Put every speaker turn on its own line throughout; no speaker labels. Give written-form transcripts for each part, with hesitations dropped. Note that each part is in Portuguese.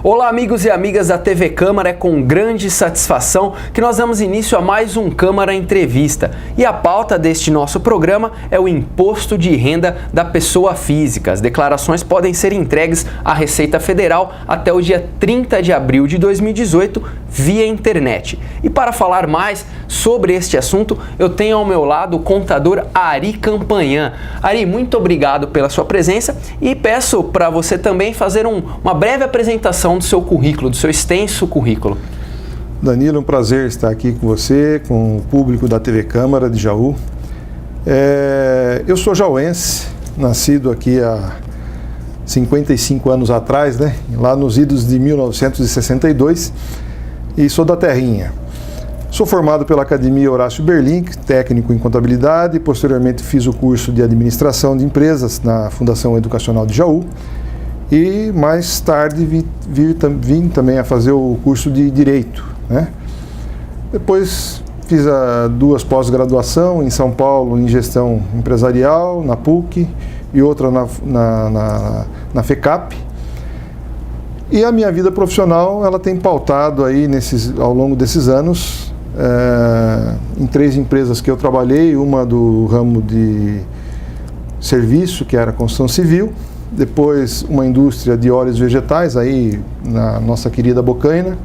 Olá, amigos e amigas da TV Câmara, é com grande satisfação que nós damos início a mais um Câmara Entrevista. E a pauta deste nosso programa é o imposto de renda da pessoa física. As declarações podem ser entregues à Receita Federal até o dia 30 de abril de 2018 via internet. E para falar mais sobre este assunto, eu tenho ao meu lado o contador Ari Campanhã. Ari, muito obrigado pela sua presença e peço para você também fazer uma breve apresentação do seu currículo, do seu extenso currículo.
Danilo, é um prazer estar aqui com você, com o público da TV Câmara de Jaú. Eu sou jauense, nascido aqui há 55 anos atrás, né? Lá nos idos de 1962, e sou da terrinha. Sou formado pela Academia Horácio Berlink, técnico em contabilidade, e posteriormente fiz o curso de administração de empresas na Fundação Educacional de Jaú. E mais tarde vim também a fazer o curso de Direito, né? Depois fiz duas pós-graduação em São Paulo em Gestão Empresarial, na PUC, e outra na FECAP. E a minha vida profissional, ela tem pautado aí ao longo desses anos em 3 empresas que eu trabalhei, uma do ramo de serviço, que era construção civil, depois uma indústria de óleos vegetais, aí na nossa querida Bocaina,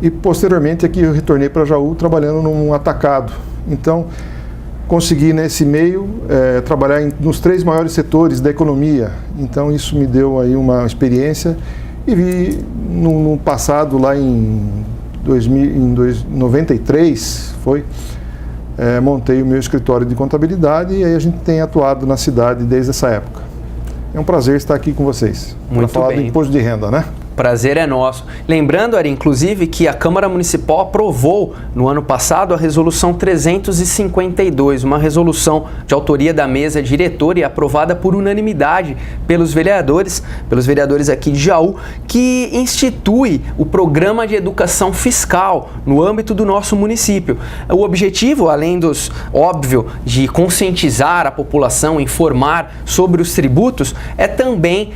e posteriormente aqui eu retornei para Jaú trabalhando num atacado. Então, consegui nesse meio trabalhar nos 3 maiores setores da economia, então isso me deu aí uma experiência e vi no passado, lá em 93, montei o meu escritório de contabilidade e aí a gente tem atuado na cidade desde essa época. É um prazer estar aqui com vocês para falar do imposto de renda, né?
Prazer é nosso. Lembrando, Ari, inclusive, que a Câmara Municipal aprovou no ano passado a Resolução 352, uma resolução de autoria da mesa diretora e aprovada por unanimidade pelos vereadores aqui de Jaú, que institui o Programa de Educação Fiscal no âmbito do nosso município. O objetivo, além óbvio, de conscientizar a população, informar sobre os tributos, é também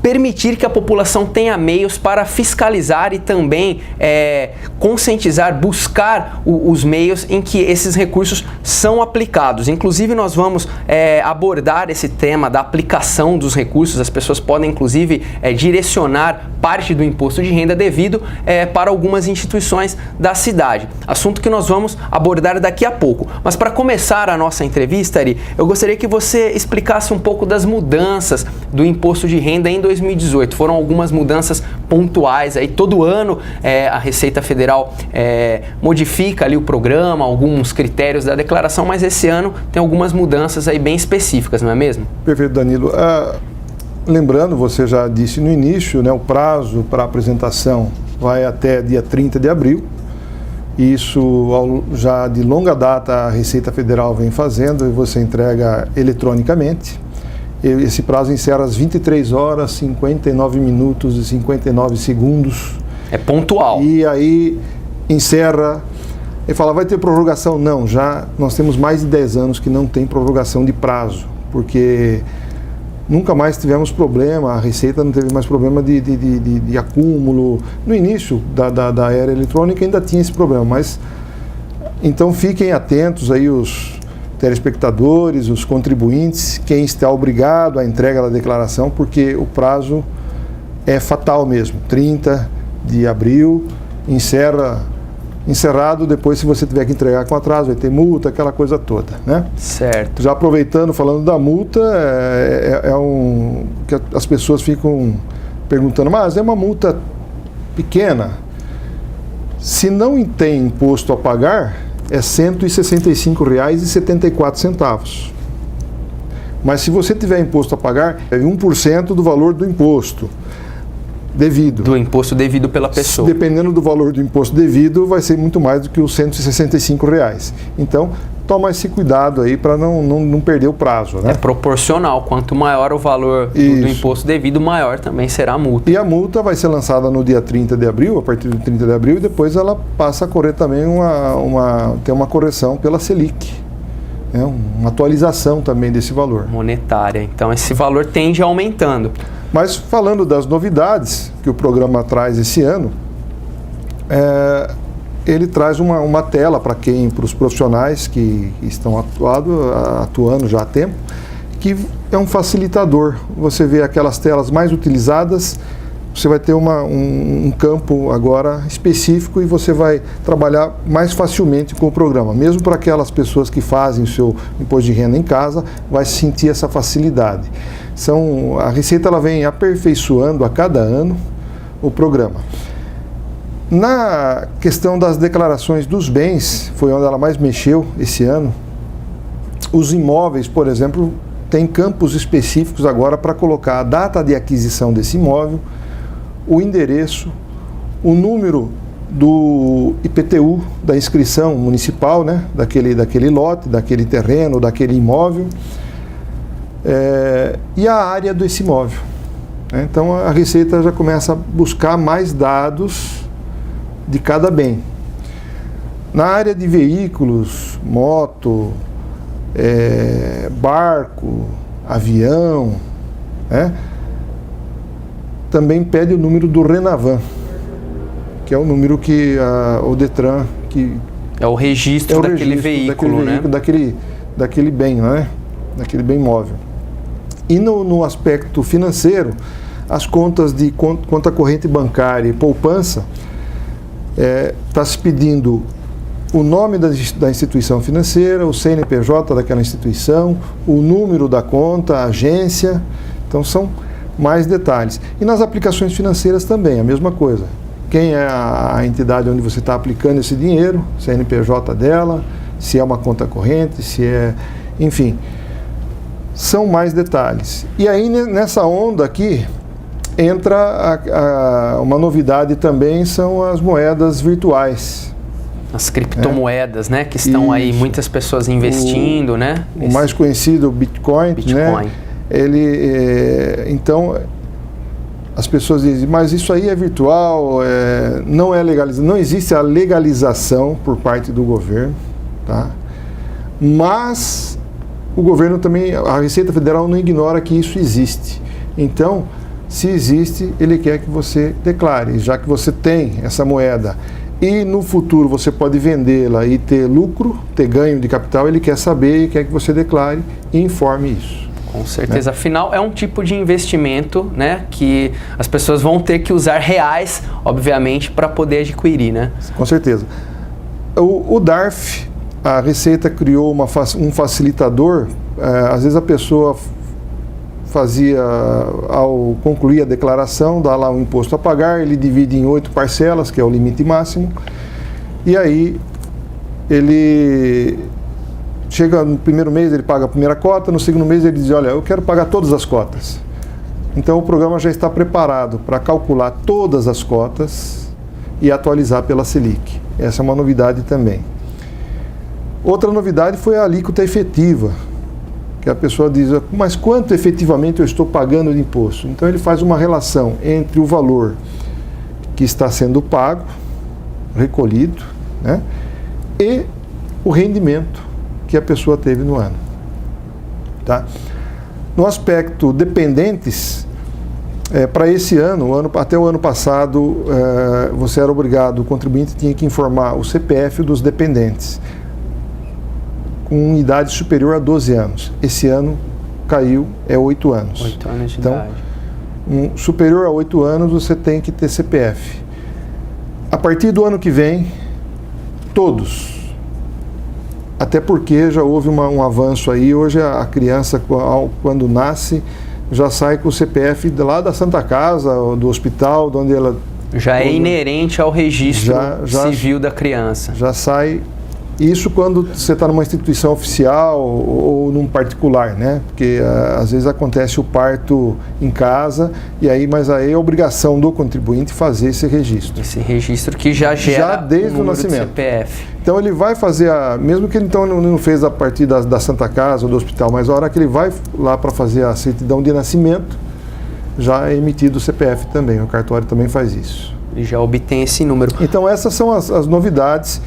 permitir que a população tenha meios para fiscalizar e também conscientizar, buscar os meios em que esses recursos são aplicados. Inclusive, nós vamos abordar esse tema da aplicação dos recursos. As pessoas podem, inclusive, direcionar parte do imposto de renda devido para algumas instituições da cidade. Assunto que nós vamos abordar daqui a pouco. Mas para começar a nossa entrevista, Ari, eu gostaria que você explicasse um pouco das mudanças do imposto de renda em 2018. Foram algumas mudanças pontuais. Aí, todo ano a Receita Federal modifica ali o programa, alguns critérios da declaração, mas esse ano tem algumas mudanças aí bem específicas, não é mesmo?
Perfeito, Danilo. Lembrando, você já disse no início, né, o prazo para apresentação vai até dia 30 de abril. Isso já de longa data a Receita Federal vem fazendo e você entrega eletronicamente. Esse prazo encerra às 23 horas, 59 minutos e 59 segundos.
É pontual.
E aí encerra. Ele fala, vai ter prorrogação? Não, já nós temos mais de 10 anos que não tem prorrogação de prazo, porque nunca mais tivemos problema, a Receita não teve mais problema de acúmulo. No início da era eletrônica ainda tinha esse problema, mas então fiquem atentos aí os telespectadores, os contribuintes, quem está obrigado à entrega da declaração, porque o prazo é fatal mesmo, 30 de abril, encerrado, depois se você tiver que entregar com atraso, vai ter multa, aquela coisa toda, né?
Certo.
Já aproveitando, falando da multa, que as pessoas ficam perguntando, mas é uma multa pequena? Se não tem imposto a pagar, é R$ 165,74. Mas se você tiver imposto a pagar, é 1% do valor do imposto devido.
Do imposto devido pela pessoa.
Dependendo do valor do imposto devido, vai ser muito mais do que os R$ 165. Então, toma esse cuidado aí para não perder o prazo, né?
É proporcional. Quanto maior o valor do imposto devido, maior também será a multa.
E a multa vai ser lançada no dia 30 de abril, a partir do 30 de abril, e depois ela passa a correr também tem uma correção pela Selic. né, uma atualização também desse valor.
Monetária. Então esse valor tende aumentando.
Mas falando das novidades que o programa traz esse ano, ele traz uma tela para os profissionais que estão atuando já há tempo, que é um facilitador. Você vê aquelas telas mais utilizadas, você vai ter um campo agora específico e você vai trabalhar mais facilmente com o programa. Mesmo para aquelas pessoas que fazem o seu imposto de renda em casa, vai sentir essa facilidade. A Receita ela vem aperfeiçoando a cada ano o programa. Na questão das declarações dos bens, foi onde ela mais mexeu esse ano. Os imóveis, por exemplo, tem campos específicos agora para colocar a data de aquisição desse imóvel, o endereço, o número do IPTU, da inscrição municipal, né, daquele lote, daquele terreno, daquele imóvel, e a área desse imóvel. Então a Receita já começa a buscar mais dados de cada bem. Na área de veículos, moto, barco, avião, também pede o número do Renavan, que é o número que o Detran...
É o registro daquele veículo, né?
Daquele bem, né? Daquele bem móvel. E no aspecto financeiro, as contas de conta corrente bancária e poupança, está se pedindo o nome da instituição financeira, o CNPJ daquela instituição, o número da conta, a agência. Então são mais detalhes. E nas aplicações financeiras também, a mesma coisa. Quem é a entidade onde você está aplicando esse dinheiro, CNPJ dela, se é uma conta corrente, enfim, são mais detalhes. E aí nessa onda aqui entra uma novidade também, são as moedas virtuais.
As criptomoedas, né? Que estão aí muitas pessoas investindo, né?
O mais conhecido, o Bitcoin. Né? Então, as pessoas dizem, mas isso aí é virtual, não é legalizado. Não existe a legalização por parte do governo, tá? Mas o governo também, a Receita Federal não ignora que isso existe. Então, se existe, ele quer que você declare, já que você tem essa moeda e no futuro você pode vendê-la e ter lucro, ter ganho de capital, ele quer saber e quer que você declare e informe isso.
Com certeza. Né? Afinal, é um tipo de investimento, né, que as pessoas vão ter que usar reais, obviamente, para poder adquirir, né? Com certeza.
O DARF, a Receita criou um facilitador. Às vezes a pessoa fazia, ao concluir a declaração, dá lá um imposto a pagar, ele divide em 8 parcelas, que é o limite máximo, e aí ele chega no primeiro mês, ele paga a primeira cota, no segundo mês ele diz, olha, eu quero pagar todas as cotas. Então o programa já está preparado para calcular todas as cotas e atualizar pela Selic. Essa é uma novidade também. Outra novidade foi a alíquota efetiva, que a pessoa diz, mas quanto efetivamente eu estou pagando de imposto? Então ele faz uma relação entre o valor que está sendo pago, recolhido, né, e o rendimento que a pessoa teve no ano. Tá? No aspecto dependentes, para esse ano, até o ano passado, você era obrigado, o contribuinte tinha que informar o CPF dos dependentes, com idade superior a 12 anos. Esse ano caiu, 8 anos.
8 anos de
então, idade. Superior a 8 anos, você tem que ter CPF. A partir do ano que vem, todos. Até porque já houve um avanço aí. Hoje a criança, quando nasce, já sai com o CPF lá da Santa Casa, do hospital, de onde ela...
Já é inerente ao registro civil da criança.
Já sai... Isso quando você está numa instituição oficial ou num particular, né? Porque às vezes acontece o parto em casa, mas aí é obrigação do contribuinte fazer esse registro.
Esse registro que já gera
desde o nascimento.
CPF.
Então ele vai fazer, mesmo que ele então não fez a partir da Santa Casa ou do hospital, mas a hora que ele vai lá para fazer a certidão de nascimento, já é emitido o CPF também, o cartório também faz isso.
Ele já obtém esse número.
Então essas são as novidades,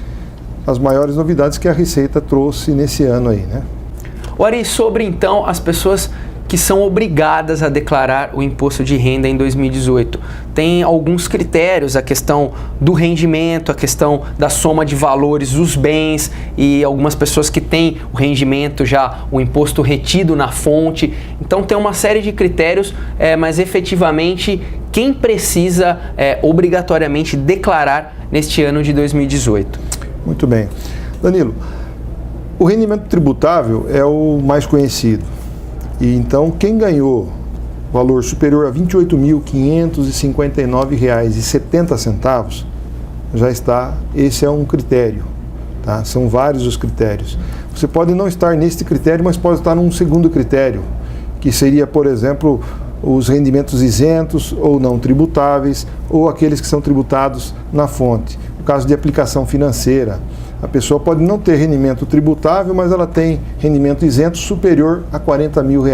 as maiores novidades que a Receita trouxe nesse ano aí, né?
Ori, sobre então as pessoas que são obrigadas a declarar o imposto de renda em 2018. Tem alguns critérios, a questão do rendimento, a questão da soma de valores dos bens e algumas pessoas que têm o rendimento já, o imposto retido na fonte. Então tem uma série de critérios, mas efetivamente quem precisa obrigatoriamente declarar neste ano de 2018?
Muito bem. Danilo, o rendimento tributável é o mais conhecido. E então, quem ganhou valor superior a R$ 28.559,70 já está, esse é um critério, tá? São vários os critérios. Você pode não estar neste critério, mas pode estar num segundo critério, que seria, por exemplo, os rendimentos isentos ou não tributáveis, ou aqueles que são tributados na fonte. No caso de aplicação financeira, a pessoa pode não ter rendimento tributável, mas ela tem rendimento isento superior a R$40 mil.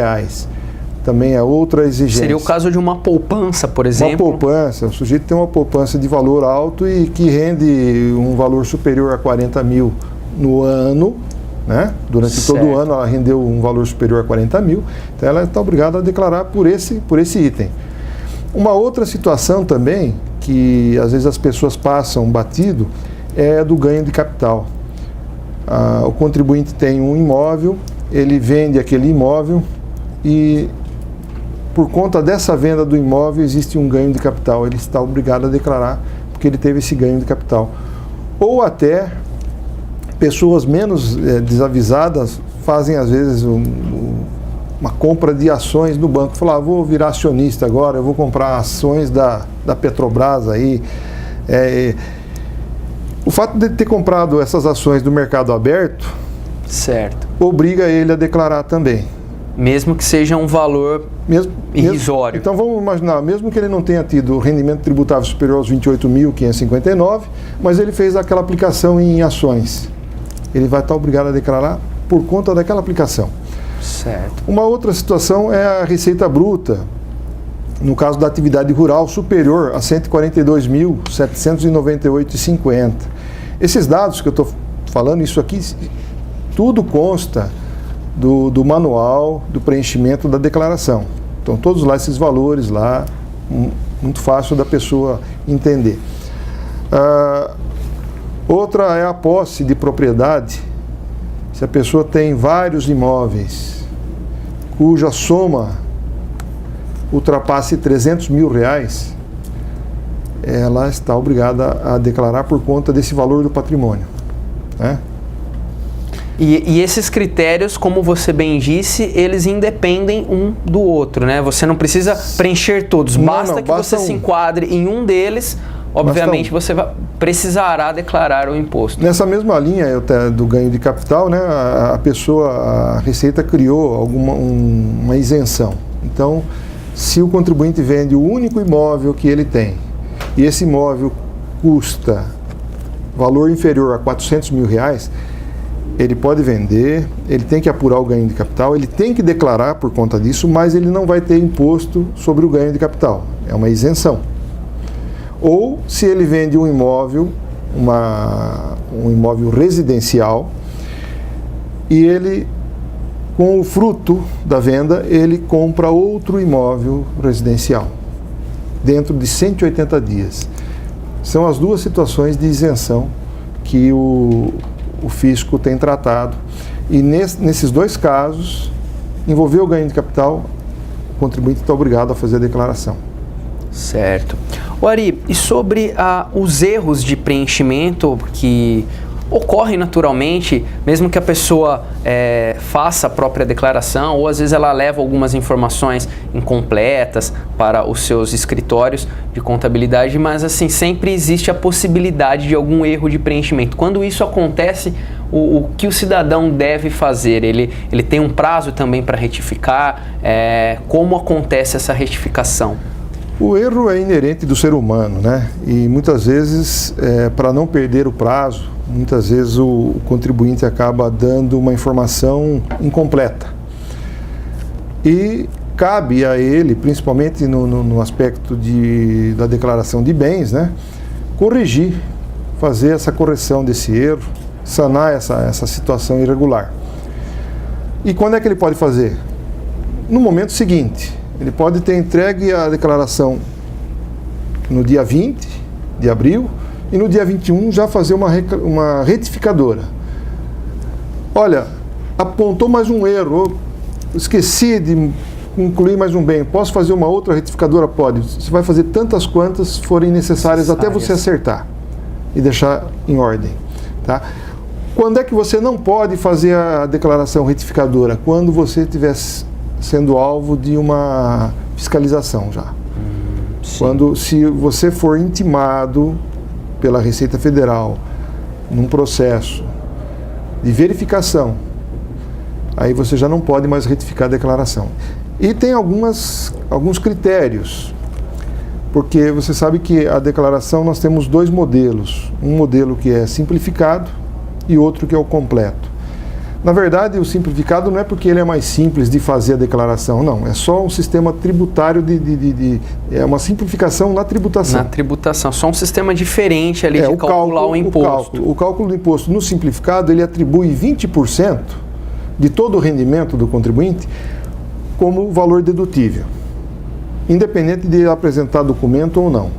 Também é outra exigência.
Seria o caso de uma poupança, por exemplo?
Uma poupança, o sujeito tem uma poupança de valor alto e que rende um valor superior a R$40 mil no ano, né? Durante todo o ano ela rendeu um valor superior a R$40 mil, então ela está obrigada a declarar por esse item. Uma outra situação também, que às vezes as pessoas passam batido, é do ganho de capital. O contribuinte tem um imóvel, ele vende aquele imóvel e por conta dessa venda do imóvel existe um ganho de capital. Ele está obrigado a declarar porque ele teve esse ganho de capital. Ou até pessoas menos desavisadas fazem às vezes uma compra de ações no banco. Falar, vou virar acionista agora, eu vou comprar ações da Petrobras aí. O fato de ter comprado essas ações do mercado aberto,
certo,
obriga ele a declarar também.
Mesmo que seja um valor irrisório.
Então vamos imaginar, mesmo que ele não tenha tido rendimento tributável superior aos 28.559, mas ele fez aquela aplicação em ações. Ele vai estar obrigado a declarar por conta daquela aplicação.
Certo.
Uma outra situação é a receita bruta, no caso da atividade rural, superior a R$ 142.798,50. Esses dados que eu estou falando, isso aqui, tudo consta do manual do preenchimento da declaração. Então, todos lá esses valores lá, muito fácil da pessoa entender. Outra é a posse de propriedade. Se a pessoa tem vários imóveis, cuja soma ultrapasse R$300 mil, ela está obrigada a declarar por conta desse valor do patrimônio, né?
E esses critérios, como você bem disse, eles independem um do outro, né? Você não precisa preencher todos, basta que você se enquadre em um deles, obviamente você precisará declarar o imposto.
Nessa mesma linha do ganho de capital, né, a Receita criou uma isenção. Então, se o contribuinte vende o único imóvel que ele tem e esse imóvel custa valor inferior a R$400 mil, ele pode vender, ele tem que apurar o ganho de capital, ele tem que declarar por conta disso, mas ele não vai ter imposto sobre o ganho de capital. É uma isenção. Ou se ele vende um imóvel, um imóvel residencial, e ele, com o fruto da venda, ele compra outro imóvel residencial, dentro de 180 dias. São as duas situações de isenção que o fisco tem tratado. E nesses dois casos, envolveu o ganho de capital, o contribuinte está obrigado a fazer a declaração.
Certo. Ori, e sobre os erros de preenchimento que ocorrem naturalmente, mesmo que a pessoa faça a própria declaração, ou às vezes ela leva algumas informações incompletas para os seus escritórios de contabilidade, mas assim, sempre existe a possibilidade de algum erro de preenchimento. Quando isso acontece, o que o cidadão deve fazer? Ele tem um prazo também para retificar? Como acontece essa retificação?
O erro é inerente do ser humano, né? E muitas vezes, para não perder o prazo, muitas vezes o contribuinte acaba dando uma informação incompleta. E cabe a ele, principalmente no aspecto da declaração de bens, né? Corrigir, fazer essa correção desse erro, sanar essa situação irregular. E quando é que ele pode fazer? No momento seguinte. Ele pode ter entregue a declaração no dia 20 de abril e no dia 21 já fazer uma retificadora. Olha, apontou mais um erro, esqueci de incluir mais um bem, posso fazer uma outra retificadora? Pode. Você vai fazer tantas quantas forem necessárias até você acertar e deixar em ordem. Tá? Quando é que você não pode fazer a declaração retificadora? Quando você estiver sendo alvo de uma fiscalização já. Se você for intimado pela Receita Federal num processo de verificação, aí você já não pode mais retificar a declaração. E tem alguns critérios, porque você sabe que a declaração nós temos dois modelos, um modelo que é simplificado e outro que é o completo. Na verdade, o simplificado não é porque ele é mais simples de fazer a declaração, não. É só um sistema tributário é uma simplificação na tributação.
Na tributação, só um sistema diferente ali de calcular o imposto.
O cálculo do imposto no simplificado, ele atribui 20% de todo o rendimento do contribuinte como valor dedutível, independente de apresentar documento ou não.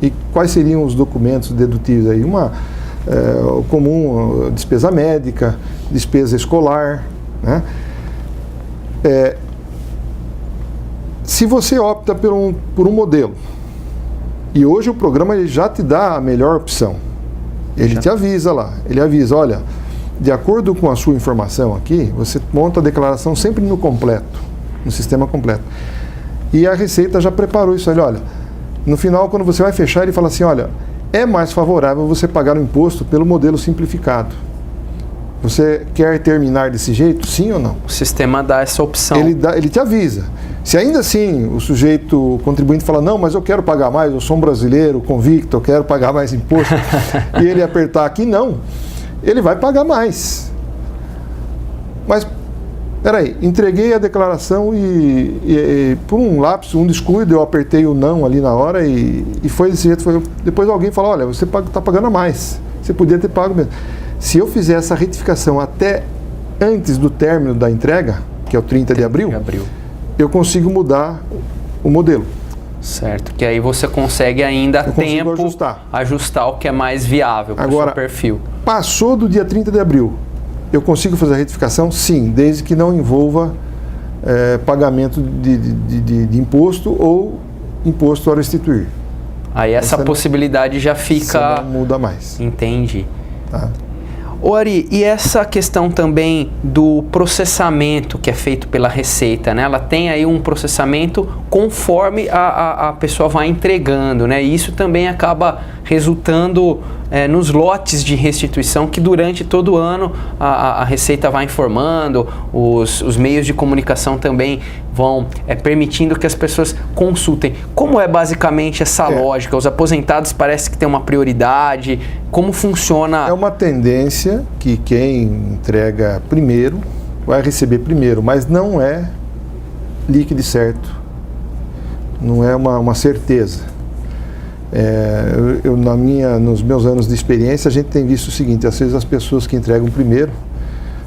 E quais seriam os documentos dedutíveis aí? Comum, despesa médica, despesa escolar, né? Se você opta por um modelo, e hoje o programa ele já te dá a melhor opção, ele te avisa lá, ele avisa, olha, de acordo com a sua informação aqui, você monta a declaração sempre no completo, no sistema completo. E a Receita já preparou isso, olha, no final quando você vai fechar ele fala assim, olha, é mais favorável você pagar o imposto pelo modelo simplificado. Você quer terminar desse jeito, sim ou não?
O sistema dá essa opção.
Ele te avisa. Se ainda assim o contribuinte fala, não, mas eu quero pagar mais, eu sou um brasileiro convicto, eu quero pagar mais imposto, e ele apertar aqui, não, ele vai pagar mais. Mas, peraí, entreguei a declaração e por um lapso, um descuido, eu apertei o não ali na hora e foi desse jeito. Depois alguém falou, olha, você está pagando a mais, você podia ter pago mesmo. Se eu fizer essa retificação até antes do término da entrega, que é o 30 de abril, eu consigo mudar o modelo.
Certo, que aí você consegue ainda a tempo ajustar o que é mais viável para o seu perfil.
Passou do dia 30 de abril, eu consigo fazer a retificação? Sim, desde que não envolva pagamento de imposto ou imposto a restituir.
Aí essa possibilidade já fica...
Não muda mais.
Entendi.
Tá.
Ô Ari, e essa questão também do processamento que é feito pela Receita, né? Ela tem aí um processamento conforme a pessoa vai entregando, né? E isso também acaba resultando nos lotes de restituição que durante todo o ano a Receita vai informando, os meios de comunicação também vão permitindo que as pessoas consultem. Como é basicamente essa lógica? Os aposentados parece que tem uma prioridade, como funciona?
É uma tendência que quem entrega primeiro vai receber primeiro, mas não é líquido e certo, não é uma certeza. Nos meus anos de experiência, a gente tem visto o seguinte, às vezes as pessoas que entregam primeiro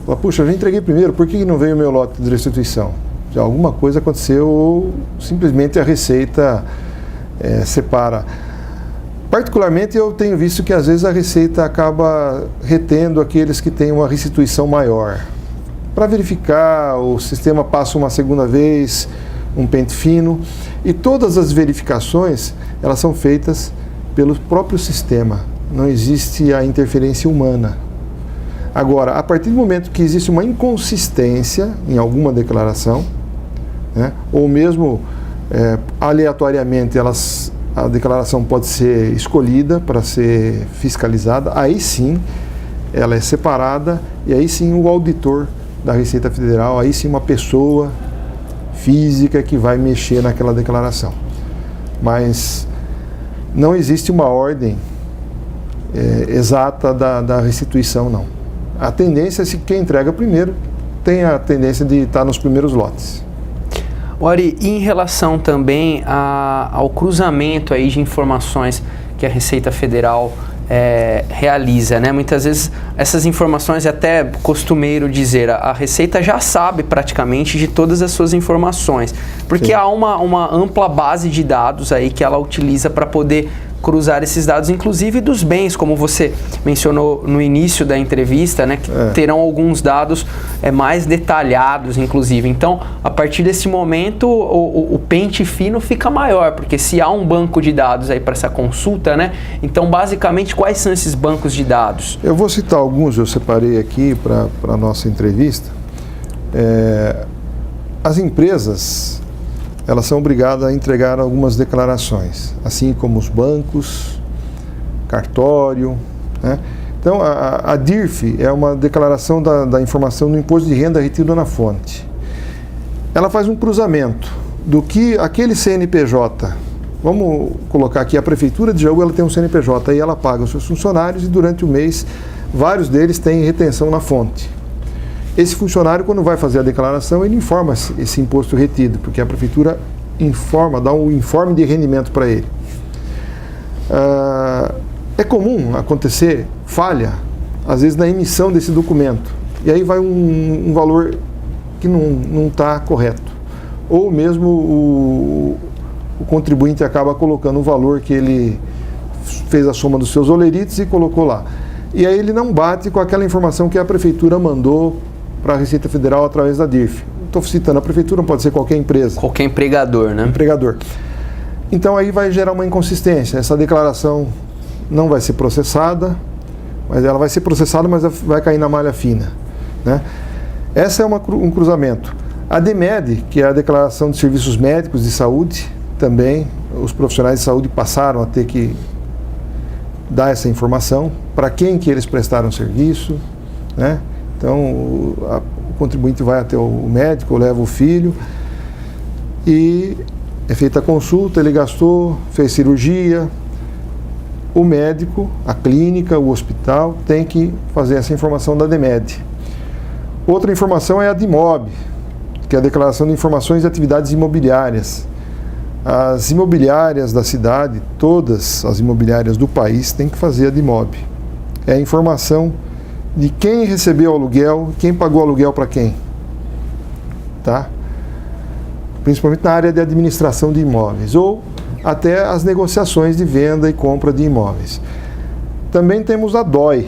falam, puxa, eu já entreguei primeiro, por que não veio o meu lote de restituição? Já alguma coisa aconteceu ou simplesmente a Receita separa. Particularmente eu tenho visto que às vezes a Receita acaba retendo aqueles que têm uma restituição maior. Para verificar, o sistema passa uma segunda vez, um pente fino, e todas as verificações elas são feitas pelo próprio sistema, não existe a interferência humana. Agora, a partir do momento que existe uma inconsistência em alguma declaração, né, ou mesmo aleatoriamente a declaração pode ser escolhida para ser fiscalizada, aí sim ela é separada e aí sim o auditor da Receita Federal, aí sim uma pessoa física que vai mexer naquela declaração. Mas não existe uma ordem exata da restituição, não. A tendência é que quem entrega primeiro tem a tendência de estar nos primeiros lotes.
Ari, e em relação também ao cruzamento aí de informações que a Receita Federal realiza, né? Muitas vezes essas informações, é até costumeiro dizer, a Receita já sabe praticamente de todas as suas informações, porque Sim. há uma ampla base de dados aí que ela utiliza para poder cruzar esses dados, inclusive dos bens, como você mencionou no início da entrevista, né, que terão alguns dados mais detalhados, inclusive. Então, a partir desse momento, o pente fino fica maior, porque se há um banco de dados aí para essa consulta, né, então, basicamente, quais são esses bancos de dados?
Eu vou citar alguns, eu separei aqui para a nossa entrevista. As empresas, elas são obrigadas a entregar algumas declarações, assim como os bancos, cartório, né? Então, a DIRF é uma declaração da informação do imposto de renda retido na fonte. Ela faz um cruzamento do que aquele CNPJ, vamos colocar aqui, a Prefeitura de Jaú, ela tem um CNPJ, aí ela paga os seus funcionários e durante o mês, vários deles têm retenção na fonte. Esse funcionário, quando vai fazer a declaração, ele informa esse imposto retido, porque a prefeitura dá um informe de rendimento para ele. É comum acontecer falha, às vezes, na emissão desse documento. E aí vai um valor que não está correto. Ou mesmo o contribuinte acaba colocando o valor que ele fez a soma dos seus olerites e colocou lá. E aí ele não bate com aquela informação que a prefeitura mandou para a Receita Federal através da DIRF. Estou citando a prefeitura, não pode ser qualquer empresa.
Qualquer empregador, né?
Empregador. Então aí vai gerar uma inconsistência. Essa declaração não vai ser processada, mas ela vai ser processada, mas vai cair na malha fina, né? Essa é um cruzamento. A DEMED, que é a Declaração de Serviços Médicos de Saúde, também os profissionais de saúde passaram a ter que dar essa informação, para quem que eles prestaram serviço, né? Então, o contribuinte vai até o médico, leva o filho e é feita a consulta, ele gastou, fez cirurgia. O médico, a clínica, o hospital tem que fazer essa informação da DEMED. Outra informação é a DIMOB, que é a Declaração de Informações de Atividades Imobiliárias. As imobiliárias da cidade, todas as imobiliárias do país, têm que fazer a DIMOB. É a informação de quem recebeu o aluguel, quem pagou o aluguel para quem, tá? Principalmente na área de administração de imóveis, ou até as negociações de venda e compra de imóveis. Também temos a DOI.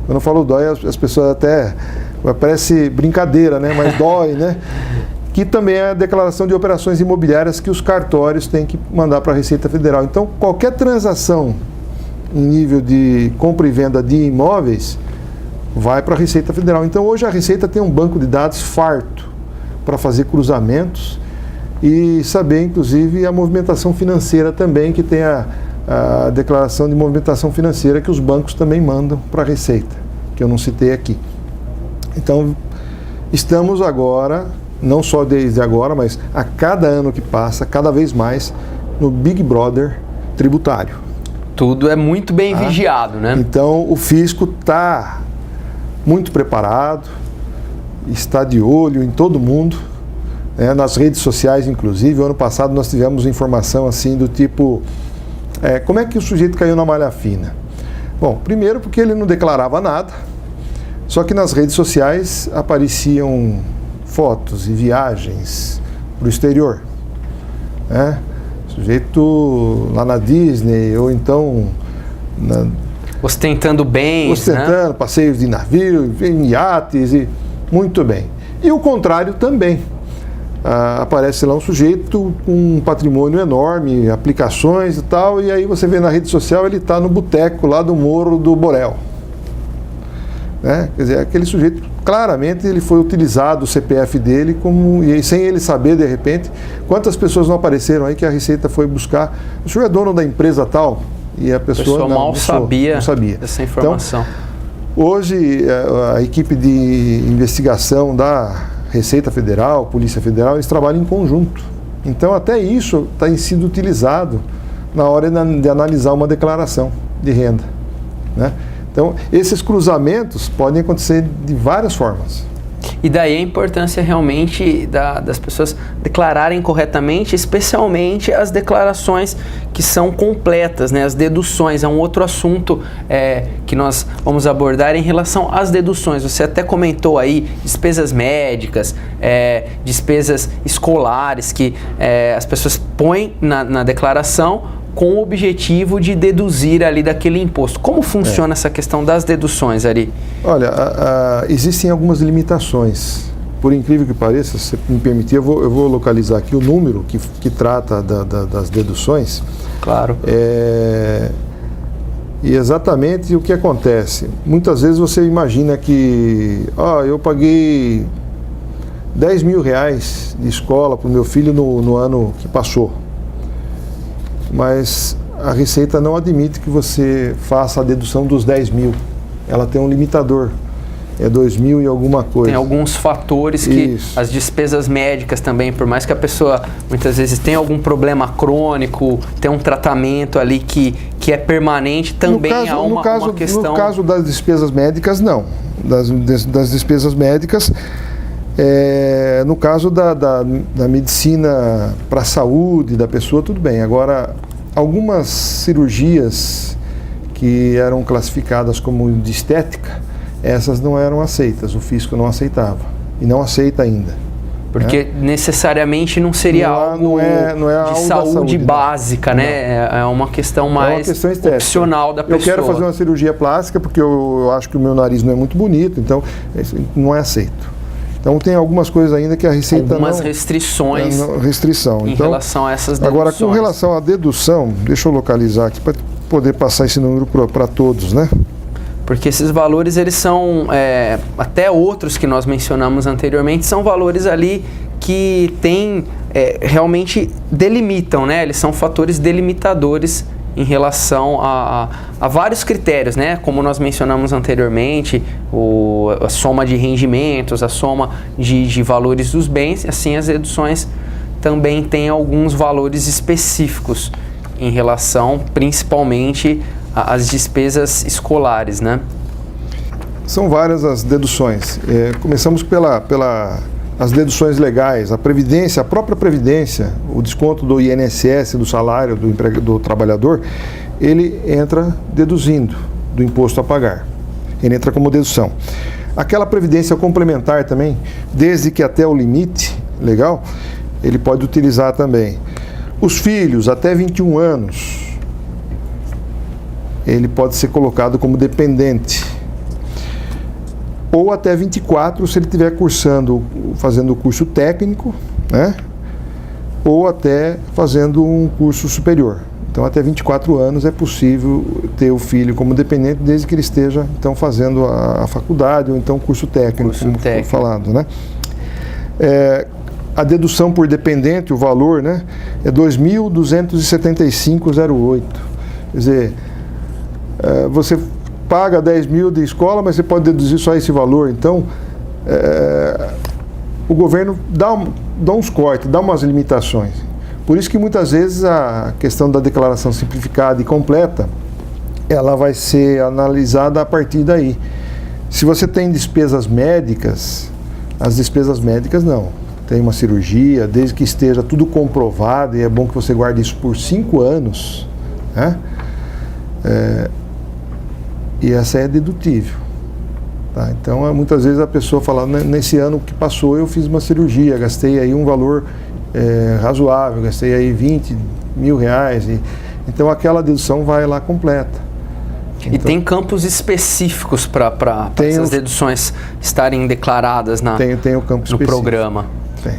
Quando eu falo DOI, as pessoas até, parece brincadeira, né? Mas DOI, né? Que também é a declaração de operações imobiliárias que os cartórios têm que mandar para a Receita Federal. Então, qualquer transação em nível de compra e venda de imóveis, vai para a Receita Federal. Então, hoje a Receita tem um banco de dados farto para fazer cruzamentos e saber, inclusive, a movimentação financeira também, que tem a declaração de movimentação financeira que os bancos também mandam para a Receita, que eu não citei aqui. Então, estamos agora, não só desde agora, mas a cada ano que passa, cada vez mais, no Big Brother tributário.
Tudo é muito bem vigiado, né?
Então, o fisco está muito preparado, está de olho em todo mundo, né? Nas redes sociais, inclusive. O ano passado nós tivemos informação assim do tipo, como é que o sujeito caiu na malha fina? Bom, primeiro porque ele não declarava nada, só que nas redes sociais apareciam fotos e viagens para o exterior, né? Sujeito lá na Disney, ou então
ostentando bens,
né? Passeios de navio, em iates, e muito bem. E o contrário também. Aparece lá um sujeito com um patrimônio enorme, aplicações e tal, e aí você vê na rede social, ele está no boteco lá do Morro do Borel, né? Quer dizer, aquele sujeito, claramente, ele foi utilizado o CPF dele, e sem ele saber, de repente, quantas pessoas não apareceram aí que a Receita foi buscar. O senhor é dono da empresa tal, e a pessoa
mal sabia dessa informação.
Então, hoje, a equipe de investigação da Receita Federal, Polícia Federal, eles trabalham em conjunto. Então, até isso tem sido utilizado na hora de analisar uma declaração de renda, né? Então, esses cruzamentos podem acontecer de várias formas.
E daí a importância realmente das pessoas declararem corretamente, especialmente as declarações que são completas, né? As deduções. É um outro assunto que nós vamos abordar em relação às deduções. Você até comentou aí despesas médicas, despesas escolares que as pessoas põem na declaração com o objetivo de deduzir ali daquele imposto. Como funciona essa questão das deduções, Ari?
Olha, existem algumas limitações. Por incrível que pareça, se me permitir, eu vou localizar aqui o número que trata das deduções.
Claro.
E exatamente o que acontece. Muitas vezes você imagina que eu paguei 10 mil reais de escola para o meu filho no ano que passou. Mas a Receita não admite que você faça a dedução dos 10 mil. Ela tem um limitador, é 2 mil e alguma coisa.
Tem alguns fatores que as despesas médicas também, por mais que a pessoa muitas vezes tenha algum problema crônico, tem um tratamento ali que é permanente, também há uma questão...
No caso das despesas médicas, não. Das despesas médicas... no caso da medicina para a saúde da pessoa, tudo bem. Agora, algumas cirurgias que eram classificadas como de estética, essas não eram aceitas, o fisco não aceitava e não aceita ainda.
Porque necessariamente não seria algo de saúde básica, né? É uma questão mais opcional da pessoa.
Eu quero fazer uma cirurgia plástica porque eu acho que o meu nariz não é muito bonito, então não é aceito. Então tem algumas coisas ainda que a Receita
algumas restrições
em
relação a essas deduções.
Agora, com relação à dedução, deixa eu localizar aqui para poder passar esse número para todos, né?
Porque esses valores, eles são, até outros que nós mencionamos anteriormente, são valores ali que realmente delimitam, né? Eles são fatores delimitadores em relação a vários critérios, né? Como nós mencionamos anteriormente, a soma de rendimentos, a soma de valores dos bens, assim as deduções também têm alguns valores específicos em relação, principalmente, às despesas escolares, né?
São várias as deduções. Começamos as deduções legais, a previdência, a própria previdência, o desconto do INSS, do salário do trabalhador, ele entra deduzindo do imposto a pagar. Ele entra como dedução. Aquela previdência complementar também, desde que até o limite legal, ele pode utilizar também. Os filhos até 21 anos, ele pode ser colocado como dependente. Ou até 24, se ele estiver fazendo o curso técnico, né? Ou até fazendo um curso superior. Então, até 24 anos é possível ter o filho como dependente, desde que ele esteja, então, fazendo a faculdade ou então curso técnico, como foi falado, né? A dedução por dependente, o valor, né, é 2.275,08. Quer dizer, você paga 10 mil de escola, mas você pode deduzir só esse valor. Então, o governo dá uns cortes, dá umas limitações. Por isso que muitas vezes a questão da declaração simplificada e completa, ela vai ser analisada a partir daí. Se você tem despesas médicas, as despesas médicas não. Tem uma cirurgia, desde que esteja tudo comprovado, e é bom que você guarde isso por 5 anos, né? E essa é dedutível. Tá? Então, muitas vezes a pessoa fala, nesse ano que passou eu fiz uma cirurgia, gastei aí um valor razoável, gastei aí 20 mil reais. Então, aquela dedução vai lá completa.
E tem campos específicos para essas deduções estarem declaradas
tem o campo
no programa.
Tem.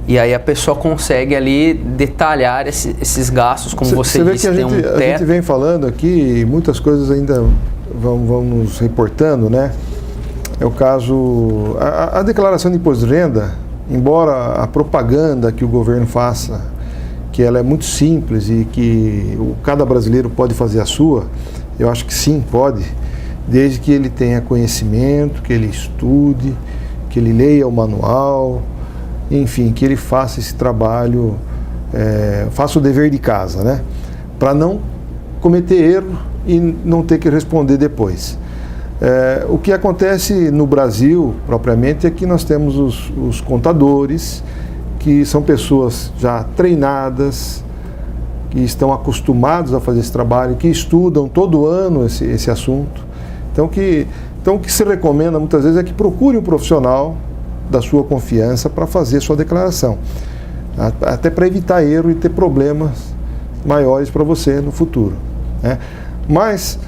E aí a pessoa consegue ali detalhar esses gastos, como você disse,
tem um teto. A gente vem falando aqui, muitas coisas ainda vão nos reportando, né? É o caso... A declaração de imposto de renda, embora a propaganda que o governo faça, que ela é muito simples e que cada brasileiro pode fazer a sua, eu acho que sim, pode, desde que ele tenha conhecimento, que ele estude, que ele leia o manual, enfim, que ele faça esse trabalho, faça o dever de casa, né? Para não cometer erro e não ter que responder depois. O que acontece no Brasil, propriamente, é que nós temos os contadores, que são pessoas já treinadas, que estão acostumados a fazer esse trabalho, que estudam todo ano esse assunto. Então, o que se recomenda muitas vezes é que procure um profissional da sua confiança para fazer sua declaração, até para evitar erro e ter problemas maiores para você no futuro, né? Mas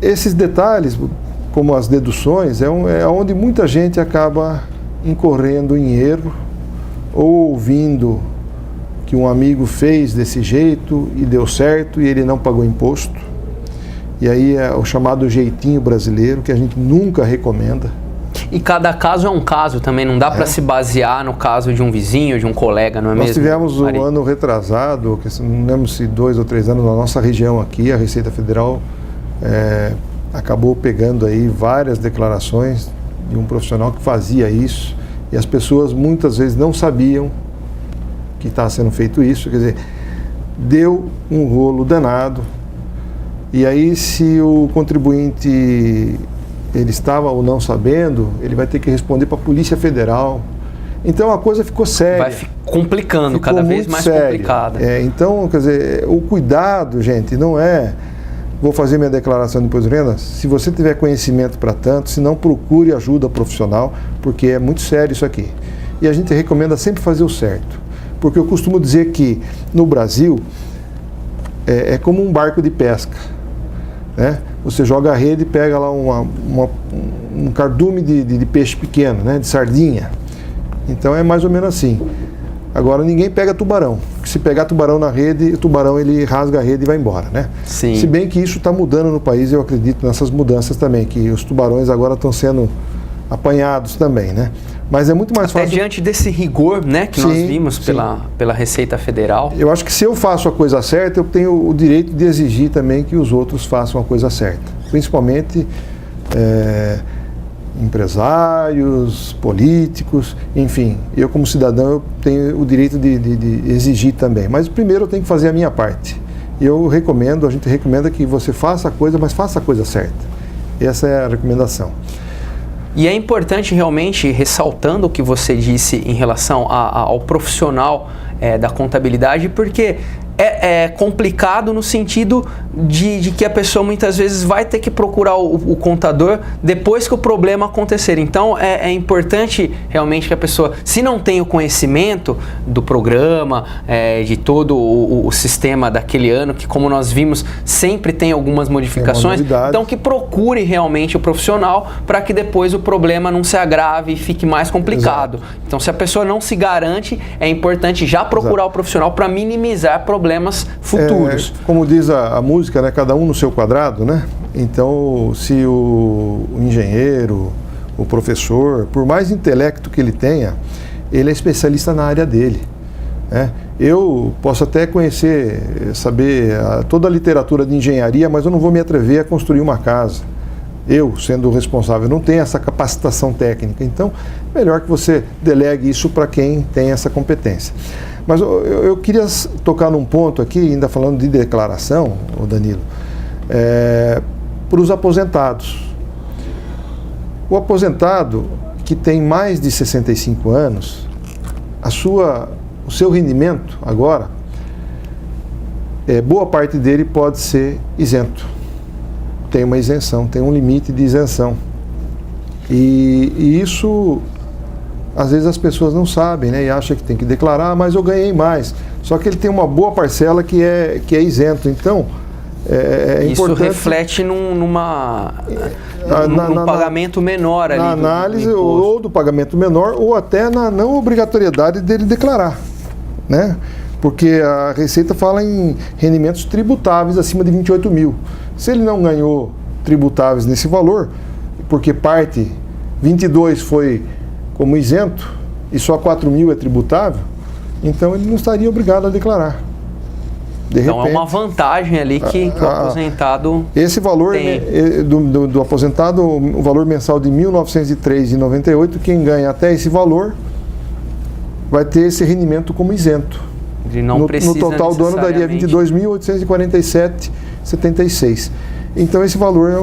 esses detalhes, como as deduções, é onde muita gente acaba incorrendo em erro ou ouvindo que um amigo fez desse jeito e deu certo e ele não pagou imposto. E aí é o chamado jeitinho brasileiro, que a gente nunca recomenda.
E cada caso é um caso também, não dá para se basear no caso de um vizinho, de um colega, não é mesmo?
Nós tivemos um ano retrasado, não lembro se 2 ou 3 anos, na nossa região aqui, a Receita Federal acabou pegando aí várias declarações de um profissional que fazia isso, e as pessoas muitas vezes não sabiam que estava sendo feito isso, quer dizer, deu um rolo danado. E aí, se o contribuinte ele estava ou não sabendo, ele vai ter que responder para a Polícia Federal. Então a coisa ficou séria.
Vai complicando, cada vez mais complicada.
Então, quer dizer, o cuidado, gente, não é vou fazer minha declaração de imposto de renda. Se você tiver conhecimento para tanto, se não, procure ajuda profissional, porque é muito sério isso aqui. E a gente recomenda sempre fazer o certo. Porque eu costumo dizer que no Brasil é como um barco de pesca, né? Você joga a rede e pega lá um cardume de peixe pequeno, né? De sardinha. Então é mais ou menos assim. Agora ninguém pega tubarão. Se pegar tubarão na rede, o tubarão ele rasga a rede e vai embora, né?
Sim.
Se bem que isso está mudando no país, eu acredito nessas mudanças também, que os tubarões agora estão sendo apanhados também, né? Mas é muito mais fácil...
diante desse rigor, né, que nós vimos pela Receita Federal.
Eu acho que se eu faço a coisa certa, eu tenho o direito de exigir também que os outros façam a coisa certa. Principalmente empresários, políticos, enfim. Eu como cidadão eu tenho o direito de exigir também. Mas primeiro eu tenho que fazer a minha parte. Eu recomendo, a gente recomenda que você faça a coisa, mas faça a coisa certa. Essa é a recomendação.
E é importante realmente, ressaltando o que você disse em relação ao profissional da contabilidade, porque é complicado no sentido de que a pessoa muitas vezes vai ter que procurar o contador depois que o problema acontecer. Então é importante realmente que a pessoa, se não tem o conhecimento do programa, de todo o sistema daquele ano, que como nós vimos, sempre tem algumas modificações, então que procure realmente o profissional para que depois o problema não se agrave e fique mais complicado. Exato. Então se a pessoa não se garante, é importante já procurar o profissional para minimizar problemas futuros.
Como diz a música, né? Cada um no seu quadrado, né? Então, se o engenheiro, o professor, por mais intelecto que ele tenha, ele é especialista na área dele, né? Eu posso até conhecer, saber toda a literatura de engenharia, mas eu não vou me atrever a construir uma casa. Eu, sendo o responsável, não tenho essa capacitação técnica. Então, melhor que você delegue isso para quem tem essa competência. Mas eu queria tocar num ponto aqui, ainda falando de declaração, Danilo, para os aposentados. O aposentado que tem mais de 65 anos, o seu rendimento agora, boa parte dele pode ser isento. Tem uma isenção, tem um limite de isenção. E isso... Às vezes as pessoas não sabem, né? E acham que tem que declarar, mas eu ganhei mais. Só que ele tem uma boa parcela que é isento. Então,
isso
importante...
Isso reflete num pagamento menor ali.
Na análise ou do pagamento menor, ou até na não obrigatoriedade dele declarar, né? Porque a Receita fala em rendimentos tributáveis acima de 28 mil. Se ele não ganhou tributáveis nesse valor, porque parte 22 foi como isento e só 4 mil é tributável, então ele não estaria obrigado a declarar.
Então é uma vantagem ali que o aposentado
esse valor do aposentado, o valor mensal de R$ 1.903,98, quem ganha até esse valor vai ter esse rendimento como isento.
Ele não precisa
no total do ano daria R$ 22.847,76. Então esse valor é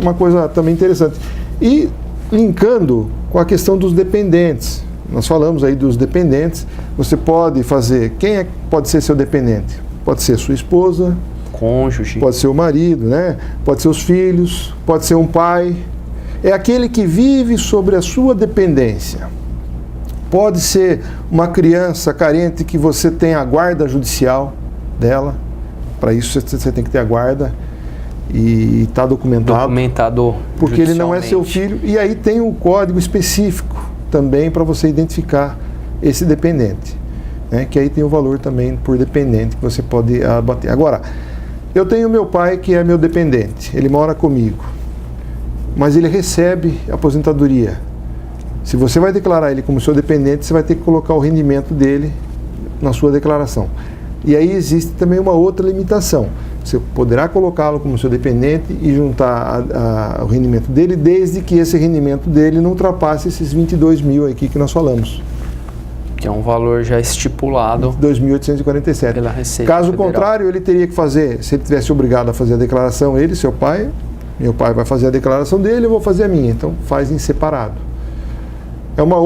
uma coisa também interessante. E linkando com a questão dos dependentes, nós falamos aí dos dependentes, você pode fazer, quem pode ser seu dependente? Pode ser sua esposa,
cônjuge,
pode ser o marido, né? Pode ser os filhos, pode ser um pai. É aquele que vive sobre a sua dependência. Pode ser uma criança carente que você tem a guarda judicial dela. Para isso você tem que ter a guarda e está documentado. Porque ele não é seu filho. E aí tem um código específico também para você identificar esse dependente, né? Que aí tem o valor também por dependente que você pode abater. Agora, eu tenho meu pai que é meu dependente. Ele mora comigo. Mas ele recebe aposentadoria. Se você vai declarar ele como seu dependente, você vai ter que colocar o rendimento dele na sua declaração. E aí existe também uma outra limitação. Você poderá colocá-lo como seu dependente e juntar o rendimento dele, desde que esse rendimento dele não ultrapasse esses 22 mil aqui que nós falamos.
Que é um valor já estipulado.
2.847.
Pela Receita
Caso
Federal.
contrário, ele teria que fazer, se ele tivesse obrigado a fazer a declaração, ele, seu pai, meu pai vai fazer a declaração dele, eu vou fazer a minha. Então faz em separado. É uma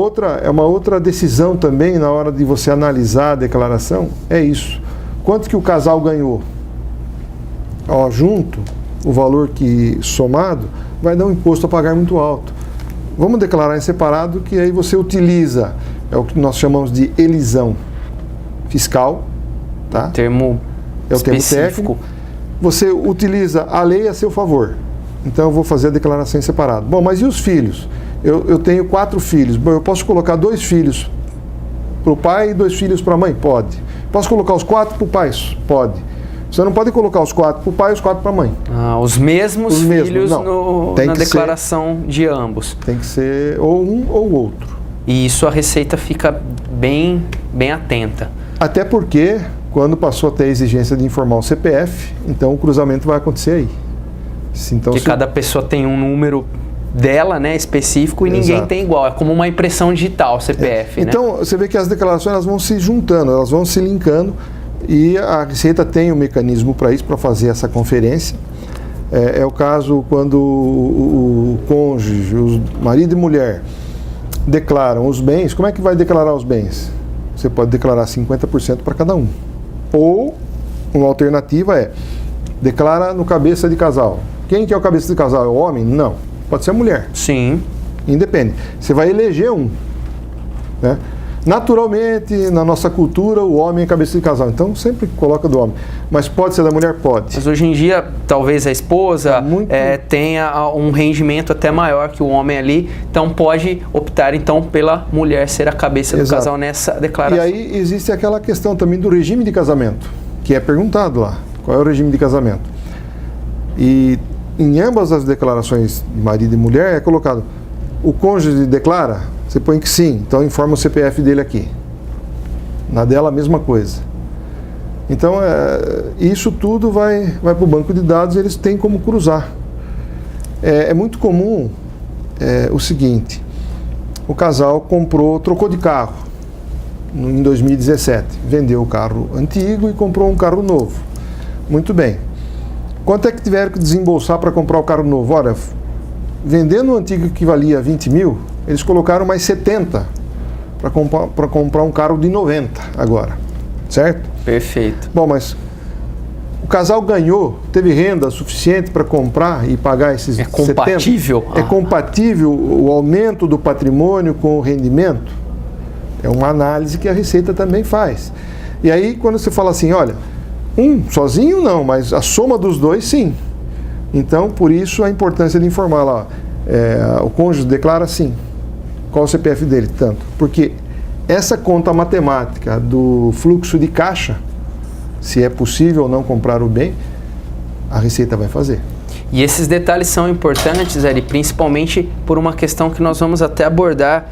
outra decisão também na hora de você analisar a declaração, é isso. Quanto que o casal ganhou? Ó, junto, o valor que somado vai dar um imposto a pagar muito alto. Vamos declarar em separado, que aí você utiliza, é o que nós chamamos de elisão fiscal, tá?
Termo
É o termo
específico.
técnico. Você utiliza a lei a seu favor. Então eu vou fazer a declaração em separado. Bom, mas e os filhos? Eu tenho 4 filhos. Bom, eu posso colocar 2 filhos para o pai e 2 filhos para a mãe? Pode. Posso colocar os 4 para o pai? Pode. Você não pode colocar os 4 para o pai e os 4 para a mãe.
Os mesmos filhos na
que
declaração de ambos.
Tem que ser ou um ou outro.
E isso a Receita fica bem atenta.
Até porque, quando passou a ter a exigência de informar o CPF, então o cruzamento vai acontecer aí. Então,
porque cada pessoa tem um número dela, né, específico, e ninguém tem igual. É como uma impressão digital, CPF, né?
Então, você vê que as declarações elas vão se juntando, elas vão se linkando, e a Receita tem um mecanismo para isso, para fazer essa conferência. É o caso quando o cônjuge, o marido e mulher, declaram os bens. Como é que vai declarar os bens? Você pode declarar 50% para cada um. Ou, uma alternativa é, declara no cabeça de casal. Quem que é o cabeça de casal? É o homem? Não. Pode ser a mulher.
Sim.
Independe. Você vai eleger um, né? Naturalmente, na nossa cultura, o homem é cabeça de casal. Então, sempre coloca do homem. Mas pode ser da mulher? Pode.
Mas hoje em dia, talvez a esposa tenha um rendimento até maior que o homem ali. Então, pode optar então pela mulher ser a cabeça do casal nessa declaração.
E aí, existe aquela questão também do regime de casamento, que é perguntado lá. Qual é o regime de casamento? E em ambas as declarações de marido e mulher é colocado, o cônjuge declara, você põe que sim, então informa o CPF dele aqui. Na dela a mesma coisa. Então isso tudo vai para o banco de dados e eles têm como cruzar. É muito comum o seguinte, o casal trocou de carro em 2017, vendeu o carro antigo e comprou um carro novo. Muito bem. Quanto é que tiveram que desembolsar para comprar o carro novo? Olha, vendendo o antigo que valia 20 mil, eles colocaram mais 70 para comprar um carro de 90 agora, certo?
Perfeito.
Bom, mas o casal ganhou, teve renda suficiente para comprar e pagar esses 70? É compatível? É compatível o aumento do patrimônio com o rendimento? É uma análise que a Receita também faz. E aí, quando você fala assim, olha, sozinho não, mas a soma dos dois, sim. Então, por isso a importância de informar lá. O cônjuge declara sim. Qual o CPF dele? Tanto. Porque essa conta matemática do fluxo de caixa, se é possível ou não comprar o bem, a Receita vai fazer.
E esses detalhes são importantes, Eri, principalmente por uma questão que nós vamos até abordar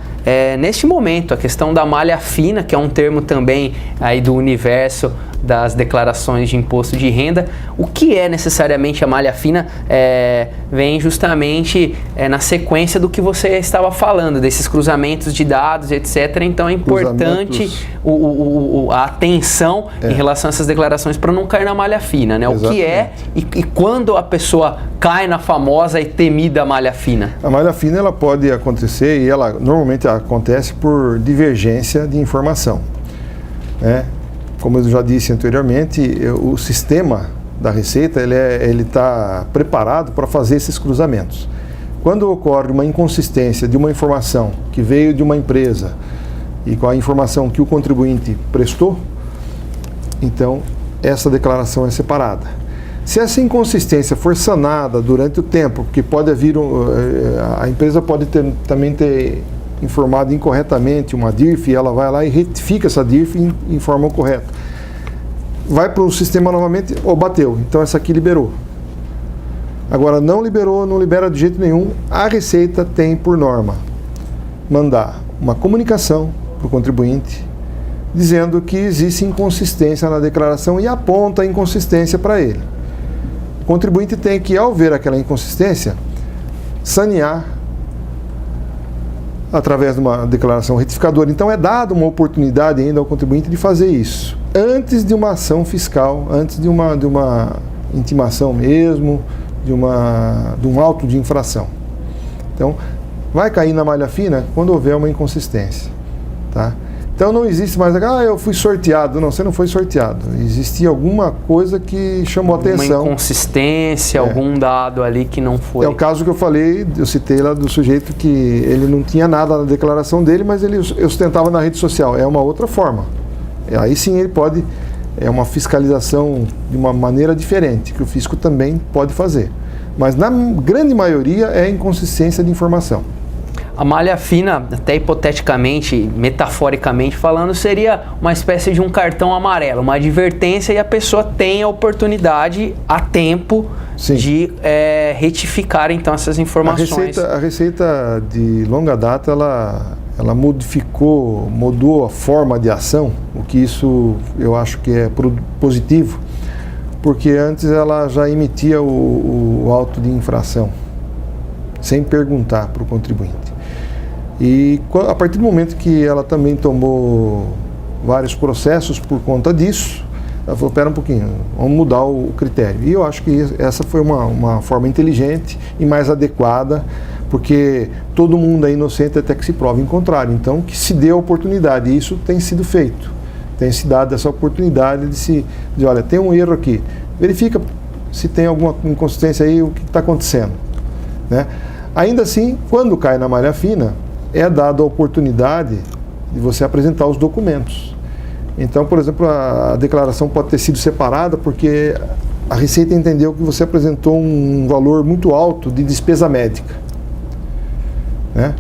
neste momento, a questão da malha fina, que é um termo também aí do universo das declarações de imposto de renda. O que é necessariamente a malha fina vem justamente na sequência do que você estava falando, desses cruzamentos de dados, etc. Então é importante a atenção em relação a essas declarações para não cair na malha fina, né? Exatamente. O que é e quando a pessoa cai na famosa e temida malha fina?
A malha fina ela pode acontecer e ela normalmente acontece por divergência de informação, né? Como eu já disse anteriormente, o sistema da Receita ele está preparado para fazer esses cruzamentos. Quando ocorre uma inconsistência de uma informação que veio de uma empresa e com a informação que o contribuinte prestou, então essa declaração é separada. Se essa inconsistência for sanada durante o tempo, porque pode haver a empresa pode também ter informado incorretamente uma DIRF, e ela vai lá e retifica essa DIRF e informa o correto. Vai para o sistema novamente, bateu, então essa aqui liberou. Agora não liberou, não libera de jeito nenhum, a Receita tem por norma mandar uma comunicação para o contribuinte dizendo que existe inconsistência na declaração e aponta a inconsistência para ele. O contribuinte tem que, ao ver aquela inconsistência, sanear através de uma declaração retificadora. Então é dada uma oportunidade ainda ao contribuinte de fazer isso, antes de uma ação fiscal, antes de uma intimação mesmo, de um auto de infração. Então, vai cair na malha fina quando houver uma inconsistência, tá? Então não existe mais, eu fui sorteado. Não, você não foi sorteado. Existia alguma coisa que chamou atenção.
Uma inconsistência, algum dado ali que não foi.
É o caso que eu falei, eu citei lá do sujeito que ele não tinha nada na declaração dele, mas ele ostentava na rede social. É uma outra forma. Aí sim ele pode, é uma fiscalização de uma maneira diferente, que o fisco também pode fazer. Mas na grande maioria é inconsistência de informação.
A malha fina, até hipoteticamente, metaforicamente falando, seria uma espécie de um cartão amarelo, uma advertência, e a pessoa tem a oportunidade a tempo de retificar então essas informações.
A Receita de longa data, ela mudou a forma de ação, o que isso eu acho que é positivo, porque antes ela já emitia o auto de infração, sem perguntar para o contribuinte. E a partir do momento que ela também tomou vários processos por conta disso, ela falou, espera um pouquinho, vamos mudar o critério. E eu acho que essa foi uma forma inteligente e mais adequada, porque todo mundo é inocente até que se prove em contrário. Então, que se dê a oportunidade, e isso tem sido feito. Tem se dado essa oportunidade de olha, tem um erro aqui, verifica se tem alguma inconsistência aí, o que está acontecendo, né? Ainda assim, quando cai na malha fina, é dada a oportunidade de você apresentar os documentos. Então, por exemplo, a declaração pode ter sido separada porque a Receita entendeu que você apresentou um valor muito alto de despesa médica, né?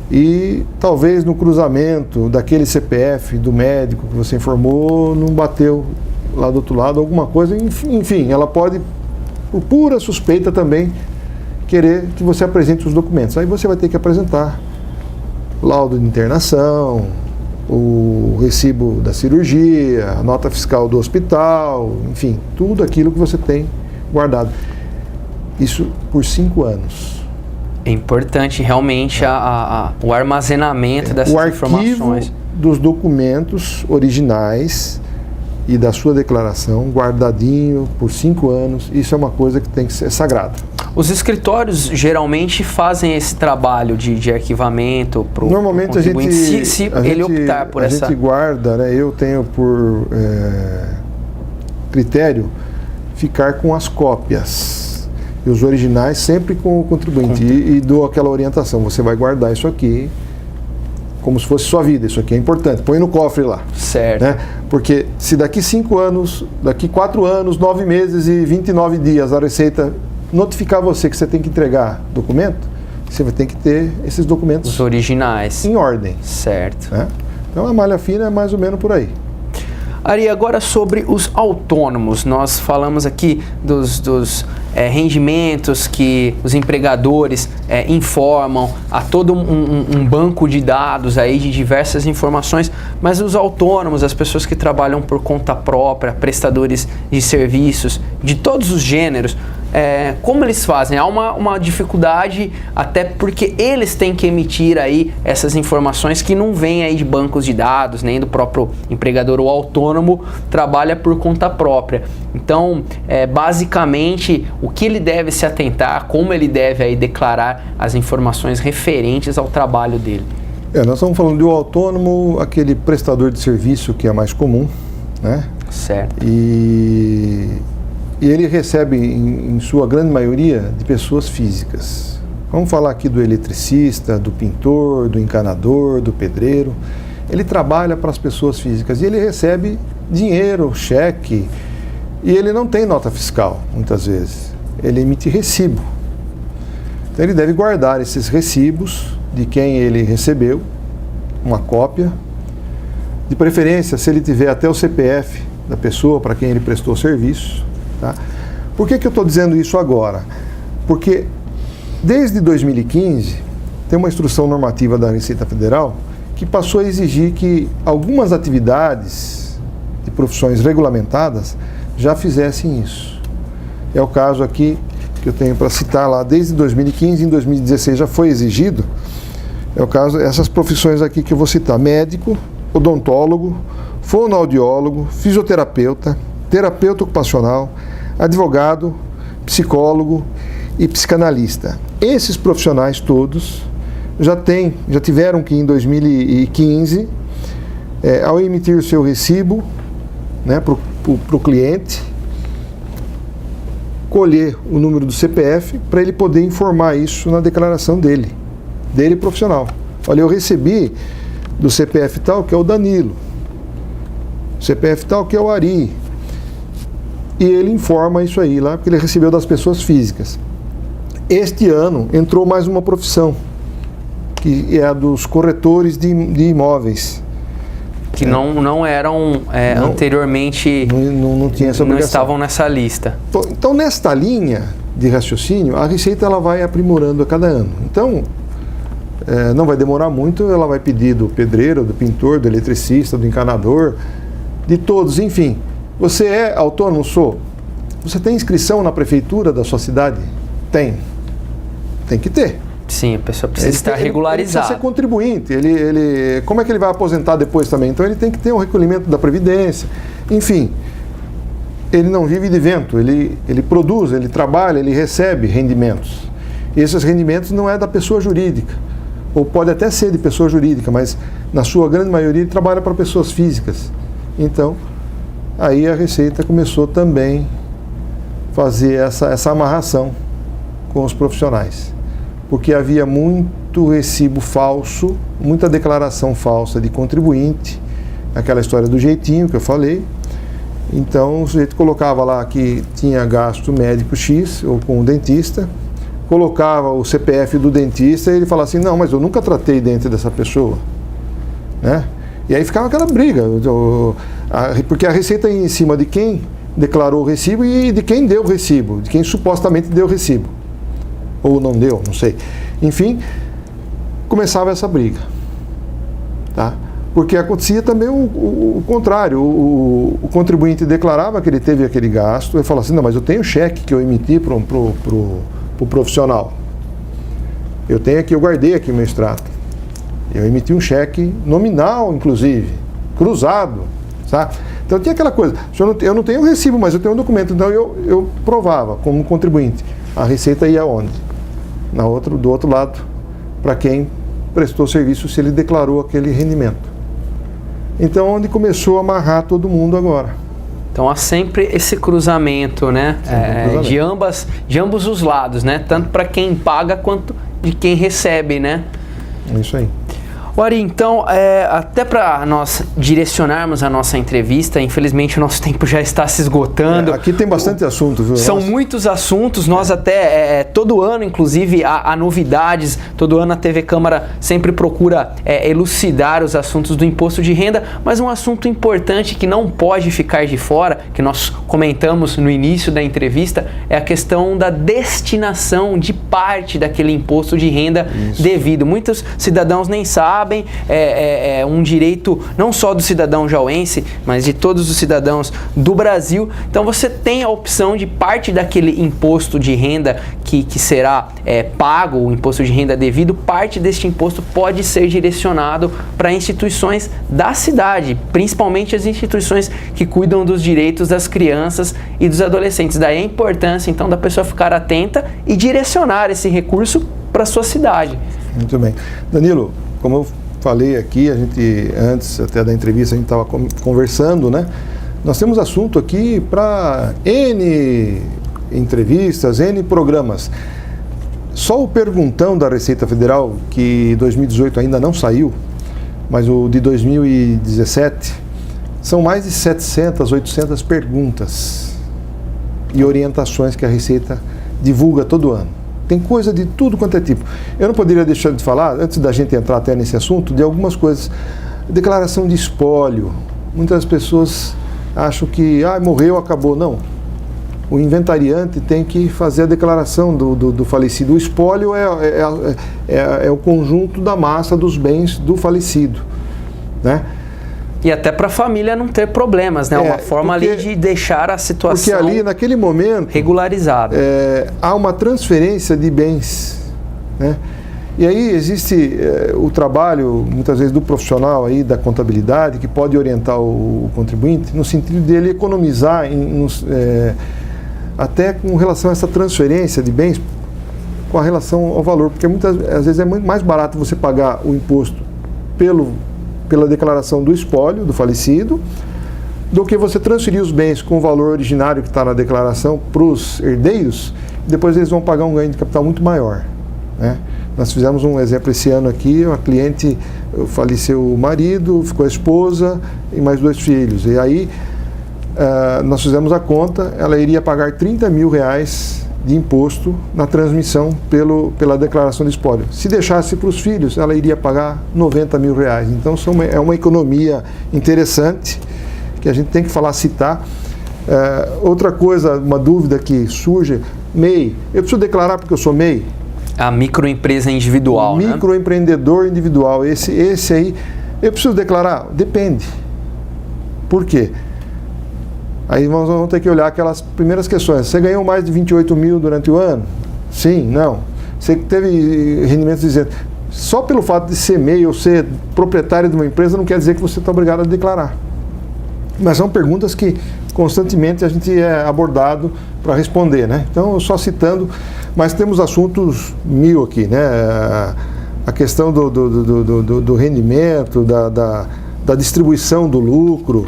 E talvez no cruzamento daquele CPF do médico que você informou não bateu lá do outro lado alguma coisa, enfim, ela pode, por pura suspeita também, querer que você apresente os documentos. Aí você vai ter que apresentar laudo de internação, o recibo da cirurgia, a nota fiscal do hospital, enfim, tudo aquilo que você tem guardado. Isso por 5 anos.
É importante realmente o armazenamento dessas informações.
O arquivo dos documentos originais e da sua declaração, guardadinho por 5 anos, isso é uma coisa que tem que ser sagrado.
Os escritórios geralmente fazem esse trabalho de arquivamento para o
normalmente
contribuinte, se ele optar por essa...
A gente guarda, né, eu tenho por critério ficar com as cópias e os originais sempre com o contribuinte e dou aquela orientação, você vai guardar isso aqui como se fosse sua vida, isso aqui é importante, põe no cofre lá.
Certo.
Né? Porque se daqui 5 anos, daqui 4 anos, 9 meses e 29 dias a Receita notificar você que você tem que entregar documento, você vai ter que ter esses documentos...
Os originais.
Em ordem.
Certo.
Né? Então a malha fina é mais ou menos por aí.
Ari, agora sobre os autônomos, nós falamos aqui dos rendimentos que os empregadores informam a todo um banco de dados aí de diversas informações, mas os autônomos, as pessoas que trabalham por conta própria, prestadores de serviços de todos os gêneros, como eles fazem? Há uma dificuldade, até porque eles têm que emitir aí essas informações que não vêm aí de bancos de dados, nem do próprio empregador. O autônomo trabalha por conta própria. Então, basicamente, o que ele deve se atentar, como ele deve aí declarar as informações referentes ao trabalho dele.
Nós estamos falando do autônomo, aquele prestador de serviço que é mais comum, né?
Certo.
E ele recebe, em sua grande maioria, de pessoas físicas. Vamos falar aqui do eletricista, do pintor, do encanador, do pedreiro. Ele trabalha para as pessoas físicas e ele recebe dinheiro, cheque, e ele não tem nota fiscal, muitas vezes. Ele emite recibo. Então ele deve guardar esses recibos de quem ele recebeu, uma cópia. De preferência, se ele tiver até o CPF da pessoa para quem ele prestou serviço. Tá? Por que eu estou dizendo isso agora? Porque desde 2015 tem uma instrução normativa da Receita Federal que passou a exigir que algumas atividades de profissões regulamentadas já fizessem isso. É o caso aqui que eu tenho para citar lá, desde 2015, em 2016 já foi exigido. É o caso, essas profissões aqui que eu vou citar: médico, odontólogo, fonoaudiólogo, fisioterapeuta, terapeuta ocupacional, advogado, psicólogo e psicanalista. Esses profissionais todos já tiveram que, em 2015, ao emitir o seu recibo, né, para o cliente, colher o número do CPF para ele poder informar isso na declaração dele profissional. Olha, eu recebi do CPF tal, que é o Danilo, CPF tal, que é o Ari, e ele informa isso aí lá, porque ele recebeu das pessoas físicas. Este ano entrou mais uma profissão, que é a dos corretores de imóveis.
Que não eram anteriormente,
não tinha essa obrigação.
Não estavam nessa lista.
Então, nesta linha de raciocínio, a Receita ela vai aprimorando a cada ano. Então, não vai demorar muito, ela vai pedir do pedreiro, do pintor, do eletricista, do encanador, de todos, enfim. Você é autônomo? Sou. Você tem inscrição na prefeitura da sua cidade? Tem. Tem que ter.
Sim, a pessoa precisa estar regularizada.
Ele precisa ser contribuinte. Como é que ele vai aposentar depois também? Então ele tem que ter um recolhimento da Previdência. Enfim, ele não vive de vento. Ele produz, ele trabalha, ele recebe rendimentos. E esses rendimentos não é da pessoa jurídica. Ou pode até ser de pessoa jurídica, mas na sua grande maioria ele trabalha para pessoas físicas. Então, aí a Receita começou também a fazer essa amarração com os profissionais. Porque havia muito recibo falso, muita declaração falsa de contribuinte, aquela história do jeitinho que eu falei. Então o sujeito colocava lá que tinha gasto médico X, ou com o dentista, colocava o CPF do dentista e ele falava assim: não, mas eu nunca tratei dente dessa pessoa, né? E aí ficava aquela briga, porque a Receita ia em cima de quem declarou o recibo e de quem deu o recibo, de quem supostamente deu o recibo. Ou não deu, não sei. Enfim, começava essa briga. Tá? Porque acontecia também o contrário. O contribuinte declarava que ele teve aquele gasto e falava assim: não, mas eu tenho cheque que eu emiti para o profissional. Eu tenho aqui, eu guardei aqui o meu extrato. Eu emiti um cheque nominal, inclusive, cruzado. Sabe? Então tinha aquela coisa: eu não tenho recibo, mas eu tenho um documento. Então eu provava como contribuinte. A Receita ia onde? Do outro lado, para quem prestou serviço, se ele declarou aquele rendimento. Então, onde começou a amarrar todo mundo agora.
Então, há sempre esse cruzamento, né? De ambos os lados, né? Tanto para quem paga quanto de quem recebe, né?
É isso aí.
Ari, então, até para nós direcionarmos a nossa entrevista, infelizmente o nosso tempo já está se esgotando.
Aqui tem bastante assunto, viu?
São muitos assuntos, nós até, todo ano, inclusive, há novidades, todo ano a TV Câmara sempre procura elucidar os assuntos do imposto de renda, mas um assunto importante que não pode ficar de fora, que nós comentamos no início da entrevista, é a questão da destinação de parte daquele imposto de renda devido. Muitos cidadãos nem sabem, é um direito não só do cidadão jauense, mas de todos os cidadãos do Brasil. Então você tem a opção de parte daquele imposto de renda que será pago, o imposto de renda devido, parte deste imposto pode ser direcionado para instituições da cidade, principalmente as instituições que cuidam dos direitos das crianças e dos adolescentes. Daí a importância então da pessoa ficar atenta e direcionar esse recurso para a sua cidade.
Muito bem. Danilo, como eu falei aqui, a gente antes até da entrevista a gente estava conversando, né? Nós temos assunto aqui para N entrevistas, N programas. Só o perguntão da Receita Federal, que 2018 ainda não saiu, mas o de 2017, são mais de 700, 800 perguntas e orientações que a Receita divulga todo ano. Tem coisa de tudo quanto é tipo. Eu não poderia deixar de falar, antes da gente entrar até nesse assunto, de algumas coisas. Declaração de espólio. Muitas pessoas acham que morreu, acabou. Não. O inventariante tem que fazer a declaração do falecido. O espólio é o conjunto da massa dos bens do falecido, né?
E até para a família não ter problemas, né? Uma forma ali de deixar a situação
porque ali, naquele momento,
regularizada.
Há uma transferência de bens, né? E aí existe o trabalho, muitas vezes, do profissional aí da contabilidade, que pode orientar o contribuinte, no sentido dele economizar até com relação a essa transferência de bens, com a relação ao valor, porque às vezes é muito mais barato você pagar o imposto pela declaração do espólio do falecido, do que você transferir os bens com o valor originário que está na declaração para os herdeiros, e depois eles vão pagar um ganho de capital muito maior, né? Nós fizemos um exemplo esse ano aqui, uma cliente, faleceu o marido, ficou a esposa e mais 2 filhos, e aí nós fizemos a conta, ela iria pagar R$30 mil de imposto na transmissão pela declaração de espólio. Se deixasse para os filhos, ela iria pagar R$90 mil. Então é uma economia interessante que a gente tem que citar. Outra coisa, uma dúvida que surge, MEI. Eu preciso declarar porque eu sou MEI?
A microempresa individual, né?
Microempreendedor individual. Esse aí, eu preciso declarar? Depende. Por quê? Aí nós vamos ter que olhar aquelas primeiras questões. Você ganhou mais de 28 mil durante o ano? Sim, não. Você teve rendimentos dizendo. Só pelo fato de ser MEI ou ser proprietário de uma empresa não quer dizer que você está obrigado a declarar. Mas são perguntas que constantemente a gente é abordado para responder, né? Então, só citando, mas temos assuntos 1000 aqui, né? A questão do rendimento, da distribuição do lucro,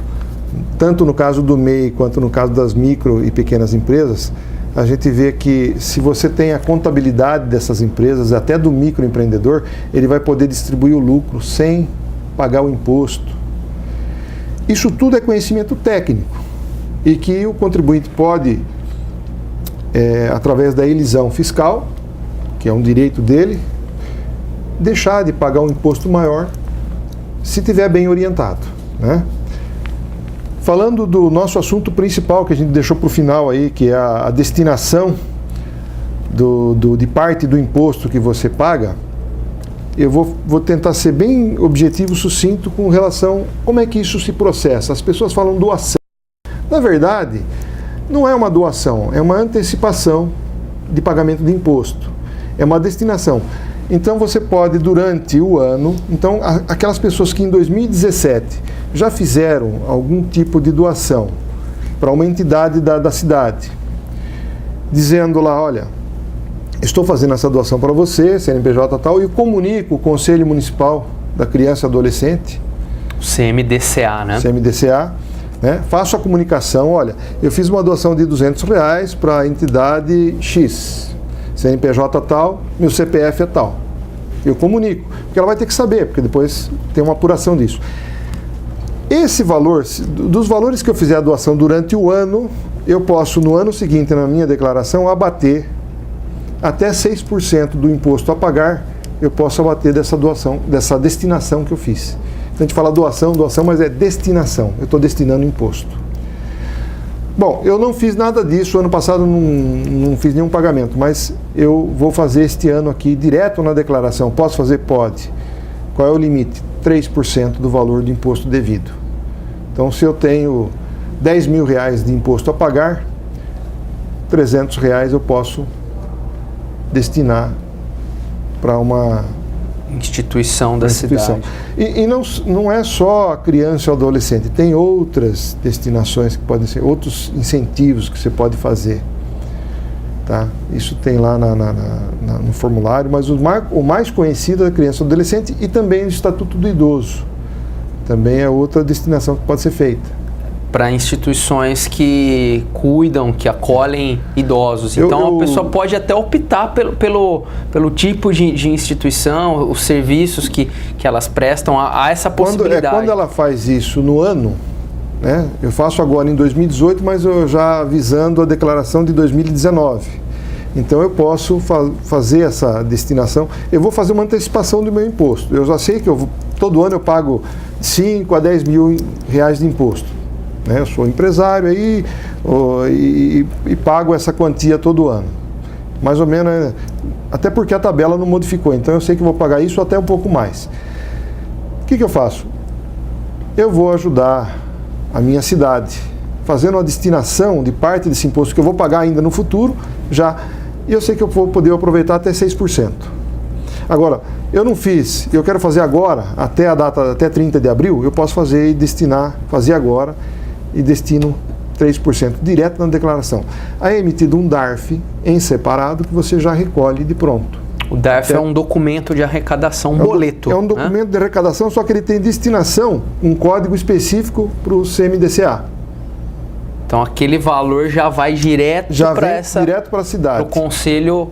tanto no caso do MEI quanto no caso das micro e pequenas empresas, a gente vê que se você tem a contabilidade dessas empresas, até do microempreendedor, ele vai poder distribuir o lucro sem pagar o imposto. Isso tudo é conhecimento técnico e que o contribuinte pode, através da elisão fiscal, que é um direito dele, deixar de pagar um imposto maior se tiver bem orientado, né? Falando do nosso assunto principal, que a gente deixou para o final aí, que é a destinação de parte do imposto que você paga, eu vou tentar ser bem objetivo, sucinto, com relação a como é que isso se processa. As pessoas falam doação. Na verdade, não é uma doação, é uma antecipação de pagamento de imposto. É uma destinação. Então você pode, durante o ano, então aquelas pessoas que em 2017 já fizeram algum tipo de doação para uma entidade da cidade, dizendo lá, olha, estou fazendo essa doação para você, CNPJ tal, e comunico o Conselho Municipal da Criança e Adolescente,
o CMDCA, né?
CMDCA, né? Faço a comunicação, olha, eu fiz uma doação de R$200 para a entidade X, CNPJ tal, meu CPF é tal. Eu comunico, porque ela vai ter que saber, porque depois tem uma apuração disso. Esse valor, dos valores que eu fizer a doação durante o ano, eu posso, no ano seguinte, na minha declaração, abater até 6% do imposto a pagar, eu posso abater dessa doação, dessa destinação que eu fiz. Então a gente fala doação, mas é destinação. Eu estou destinando imposto. Bom, eu não fiz nada disso, ano passado não fiz nenhum pagamento, mas eu vou fazer este ano aqui direto na declaração. Posso fazer? Pode. Qual é o limite? 3% do valor do imposto devido. Então, se eu tenho R$10.000 de imposto a pagar, R$300 eu posso destinar para uma
instituição da cidade.
E não é só a criança ou adolescente, tem outras destinações que podem ser, outros incentivos que você pode fazer. Tá? Isso tem lá no formulário, mas o mais conhecido é a criança ou adolescente e também o Estatuto do Idoso. Também é outra destinação que pode ser feita.
Para instituições que cuidam, que acolhem idosos. Então a pessoa pode até optar pelo tipo de instituição, os serviços que elas prestam, há essa possibilidade.
Quando ela faz isso no ano, né, eu faço agora em 2018, mas eu já visando a declaração de 2019. Então eu posso fazer essa destinação. Eu vou fazer uma antecipação do meu imposto. Eu já sei que todo ano eu pago 5 a 10 mil reais de imposto. Eu sou empresário aí e pago essa quantia todo ano. Mais ou menos, até porque a tabela não modificou, então eu sei que vou pagar isso até um pouco mais. O que eu faço? Eu vou ajudar a minha cidade, fazendo uma destinação de parte desse imposto que eu vou pagar ainda no futuro, e eu sei que eu vou poder aproveitar até 6%. Agora, eu não fiz, eu quero fazer agora, até 30 de abril, eu posso fazer e fazer agora, e destino 3% direto na declaração. Aí é emitido um DARF em separado que você já recolhe de pronto.
O DARF é um documento de arrecadação, boleto.
É um documento de arrecadação, só que ele tem destinação, um código específico para o CMDCA.
Então aquele valor já vai direto para
a cidade.
Para o conselho,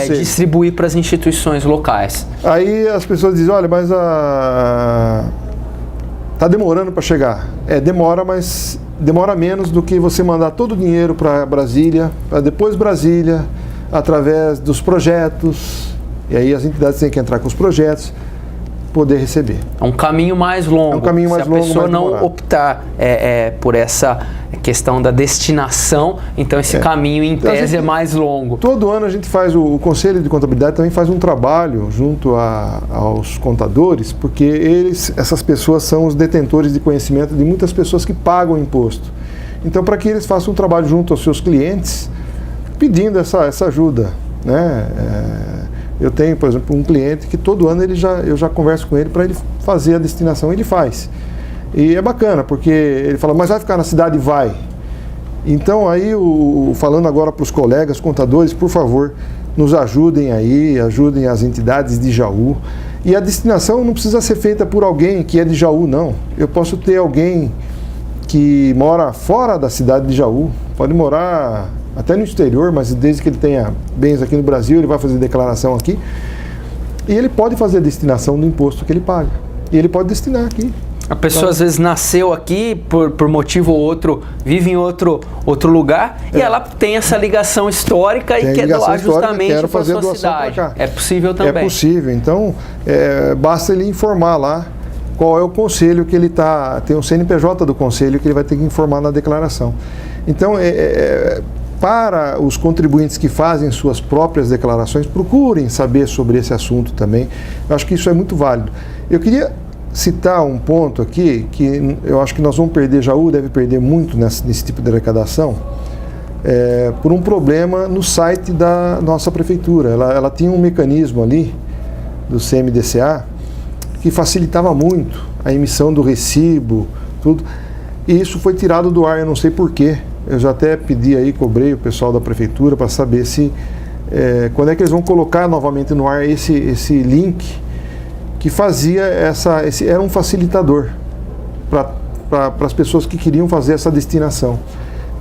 distribuir para as instituições locais.
Aí as pessoas dizem, olha, mas está demorando para chegar. Demora, mas demora menos do que você mandar todo o dinheiro para Brasília, para depois Brasília, através dos projetos, e aí as entidades têm que entrar com os projetos, poder receber.
É um caminho mais longo.
É um caminho mais longo,
se a pessoa não
demorado.
Optar por essa questão da destinação, então esse caminho em tese é mais longo.
Todo ano a gente faz, o Conselho de Contabilidade também faz um trabalho junto aos contadores, porque essas pessoas são os detentores de conhecimento de muitas pessoas que pagam imposto. Então, para que eles façam um trabalho junto aos seus clientes, pedindo essa ajuda, né? Eu tenho, por exemplo, um cliente que todo ano eu já converso com ele para ele fazer a destinação, ele faz. E é bacana, porque ele fala, mas vai ficar na cidade? Vai. Então aí, falando agora para os colegas contadores, por favor, nos ajudem aí, ajudem as entidades de Jaú. E a destinação não precisa ser feita por alguém que é de Jaú, não. Eu posso ter alguém que mora fora da cidade de Jaú, pode morar até no exterior, mas desde que ele tenha bens aqui no Brasil, ele vai fazer declaração aqui. E ele pode fazer a destinação do imposto que ele paga. E ele pode destinar aqui.
A pessoa às vezes nasceu aqui, por motivo ou outro, vive em outro lugar, e ela tem essa ligação histórica e quer doar justamente para a sua cidade. É possível também.
É possível. Então, basta ele informar lá qual é o conselho que ele está... Tem um CNPJ do conselho que ele vai ter que informar na declaração. Então, para os contribuintes que fazem suas próprias declarações, procurem saber sobre esse assunto também. Eu acho que isso é muito válido. Eu queria citar um ponto aqui, que eu acho que nós vamos perder, Jaú deve perder muito nesse tipo de arrecadação, por um problema no site da nossa prefeitura. Ela tinha um mecanismo ali, do CMDCA, que facilitava muito a emissão do recibo, tudo, e isso foi tirado do ar, eu não sei porquê. Eu já até pedi aí, cobrei o pessoal da prefeitura para saber se, quando é que eles vão colocar novamente no ar esse link que fazia era um facilitador para as pessoas que queriam fazer essa destinação.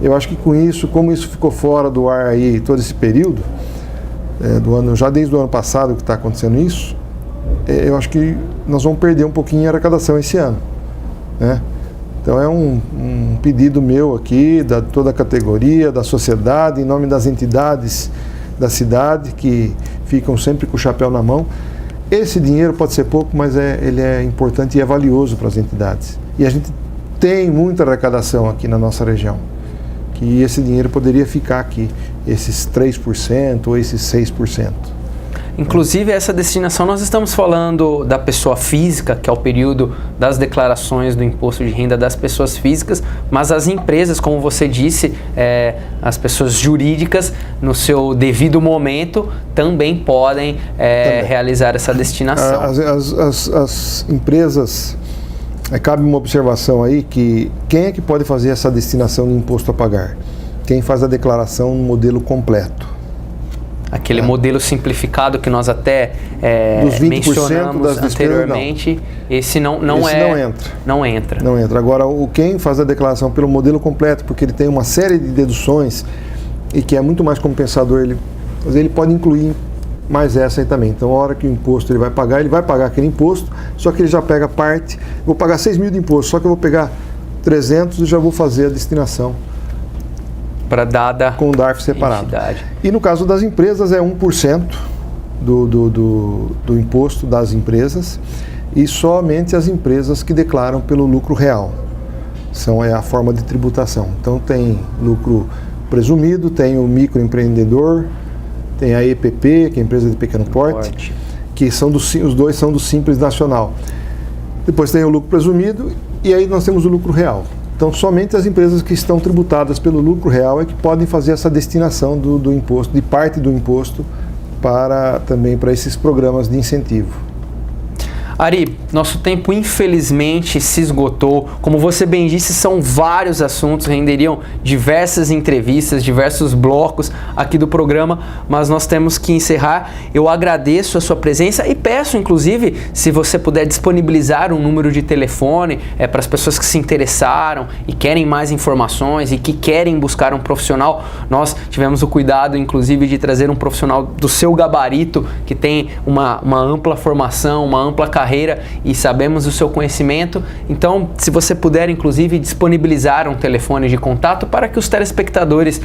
Eu acho que com isso, como isso ficou fora do ar aí todo esse período, do ano, já desde o ano passado que está acontecendo isso, eu acho que nós vamos perder um pouquinho em arrecadação esse ano, né? Então é um pedido meu aqui, da toda a categoria, da sociedade, em nome das entidades da cidade, que ficam sempre com o chapéu na mão. Esse dinheiro pode ser pouco, mas ele é importante e é valioso para as entidades. E a gente tem muita arrecadação aqui na nossa região, que esse dinheiro poderia ficar aqui, esses 3% ou esses 6%.
Inclusive, essa destinação, nós estamos falando da pessoa física, que é o período das declarações do imposto de renda das pessoas físicas, mas as empresas, como você disse, as pessoas jurídicas, no seu devido momento, também podem realizar essa destinação.
As empresas, cabe uma observação aí, que quem é que pode fazer essa destinação de imposto a pagar? Quem faz a declaração no modelo completo. Aquele modelo simplificado que nós até mencionamos anteriormente, esse não entra. Não entra. Agora, quem faz a declaração pelo modelo completo, porque ele tem uma série de deduções e que é muito mais compensador, ele pode incluir mais essa aí também. Então, a hora que o imposto ele vai pagar aquele imposto, só que ele já pega parte, vou pagar 6 mil de imposto, só que eu vou pegar 300 e já vou fazer a destinação para dada com o DARF separado. Entidade. E no caso das empresas é 1% do imposto das empresas, e somente as empresas que declaram pelo lucro real. É a forma de tributação. Então tem lucro presumido, tem o microempreendedor, tem a EPP, que é a empresa de pequeno porte, que os dois são do Simples Nacional. Depois tem o lucro presumido e aí nós temos o lucro real. Então, somente as empresas que estão tributadas pelo lucro real é que podem fazer essa destinação do imposto, de parte do imposto, também para esses programas de incentivo.
Ari, nosso tempo infelizmente se esgotou. Como você bem disse, são vários assuntos, renderiam diversas entrevistas, diversos blocos aqui do programa, mas nós temos que encerrar. Eu agradeço a sua presença e peço, inclusive, se você puder disponibilizar um número de telefone para as pessoas que se interessaram e querem mais informações e que querem buscar um profissional. Nós tivemos o cuidado, inclusive, de trazer um profissional do seu gabarito, que tem uma ampla formação, uma ampla carreira e sabemos do seu conhecimento. Então, se você puder, inclusive, disponibilizar um telefone de contato para que os telespectadores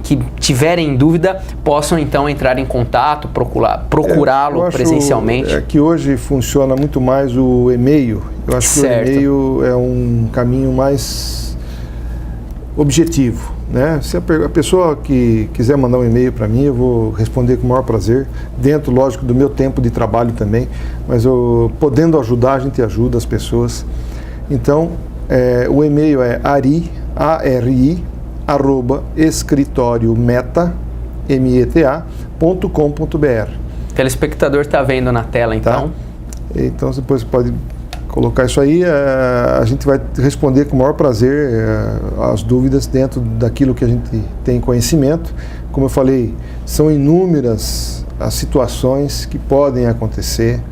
que tiverem dúvida possam, então, entrar em contato, procurá-lo presencialmente.
É que hoje funciona muito mais o e-mail. Eu acho que o e-mail é um caminho mais objetivo, né? Se a pessoa que quiser mandar um e-mail para mim, eu vou responder com o maior prazer, dentro, lógico, do meu tempo de trabalho também, mas podendo ajudar, a gente ajuda as pessoas. Então, o e-mail é ari@escritoriometa.com.br.
O telespectador está vendo na tela, então.
Tá? Então, depois você pode colocar isso aí, a gente vai responder com o maior prazer as dúvidas dentro daquilo que a gente tem conhecimento. Como eu falei, são inúmeras as situações que podem acontecer.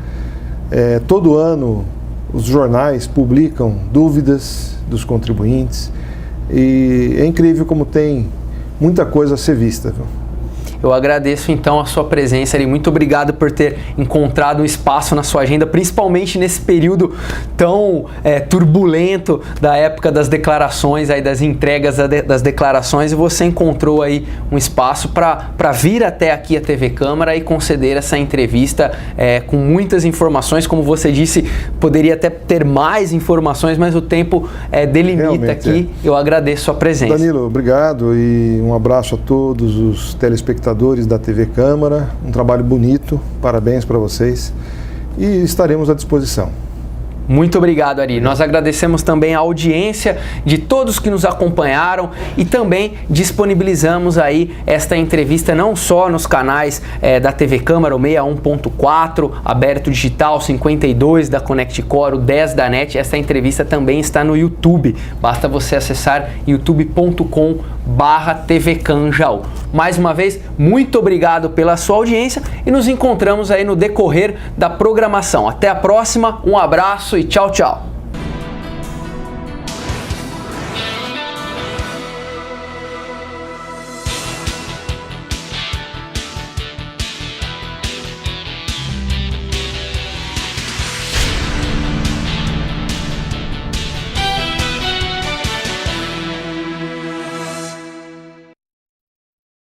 Todo ano os jornais publicam dúvidas dos contribuintes e é incrível como tem muita coisa a ser vista, viu?
Eu agradeço então a sua presença, Ari. Muito obrigado por ter encontrado um espaço na sua agenda, principalmente nesse período tão turbulento da época das declarações, aí das entregas das declarações, e você encontrou aí um espaço para vir até aqui a TV Câmara e conceder essa entrevista com muitas informações. Como você disse, poderia até ter mais informações, mas o tempo delimita. Realmente, aqui. Eu agradeço a sua presença.
Danilo, obrigado e um abraço a todos os telespectadores da TV Câmara, um trabalho bonito, parabéns para vocês e estaremos à disposição.
Muito obrigado, Ari. Nós agradecemos também a audiência de todos que nos acompanharam e também disponibilizamos aí esta entrevista não só nos canais da TV Câmara, o 61.4, Aberto Digital, 52 da Connect Core, o 10 da NET. Esta entrevista também está no YouTube. Basta você acessar youtube.com/tvcanjaú. Mais uma vez, muito obrigado pela sua audiência e nos encontramos aí no decorrer da programação. Até a próxima, um abraço e tchau, tchau.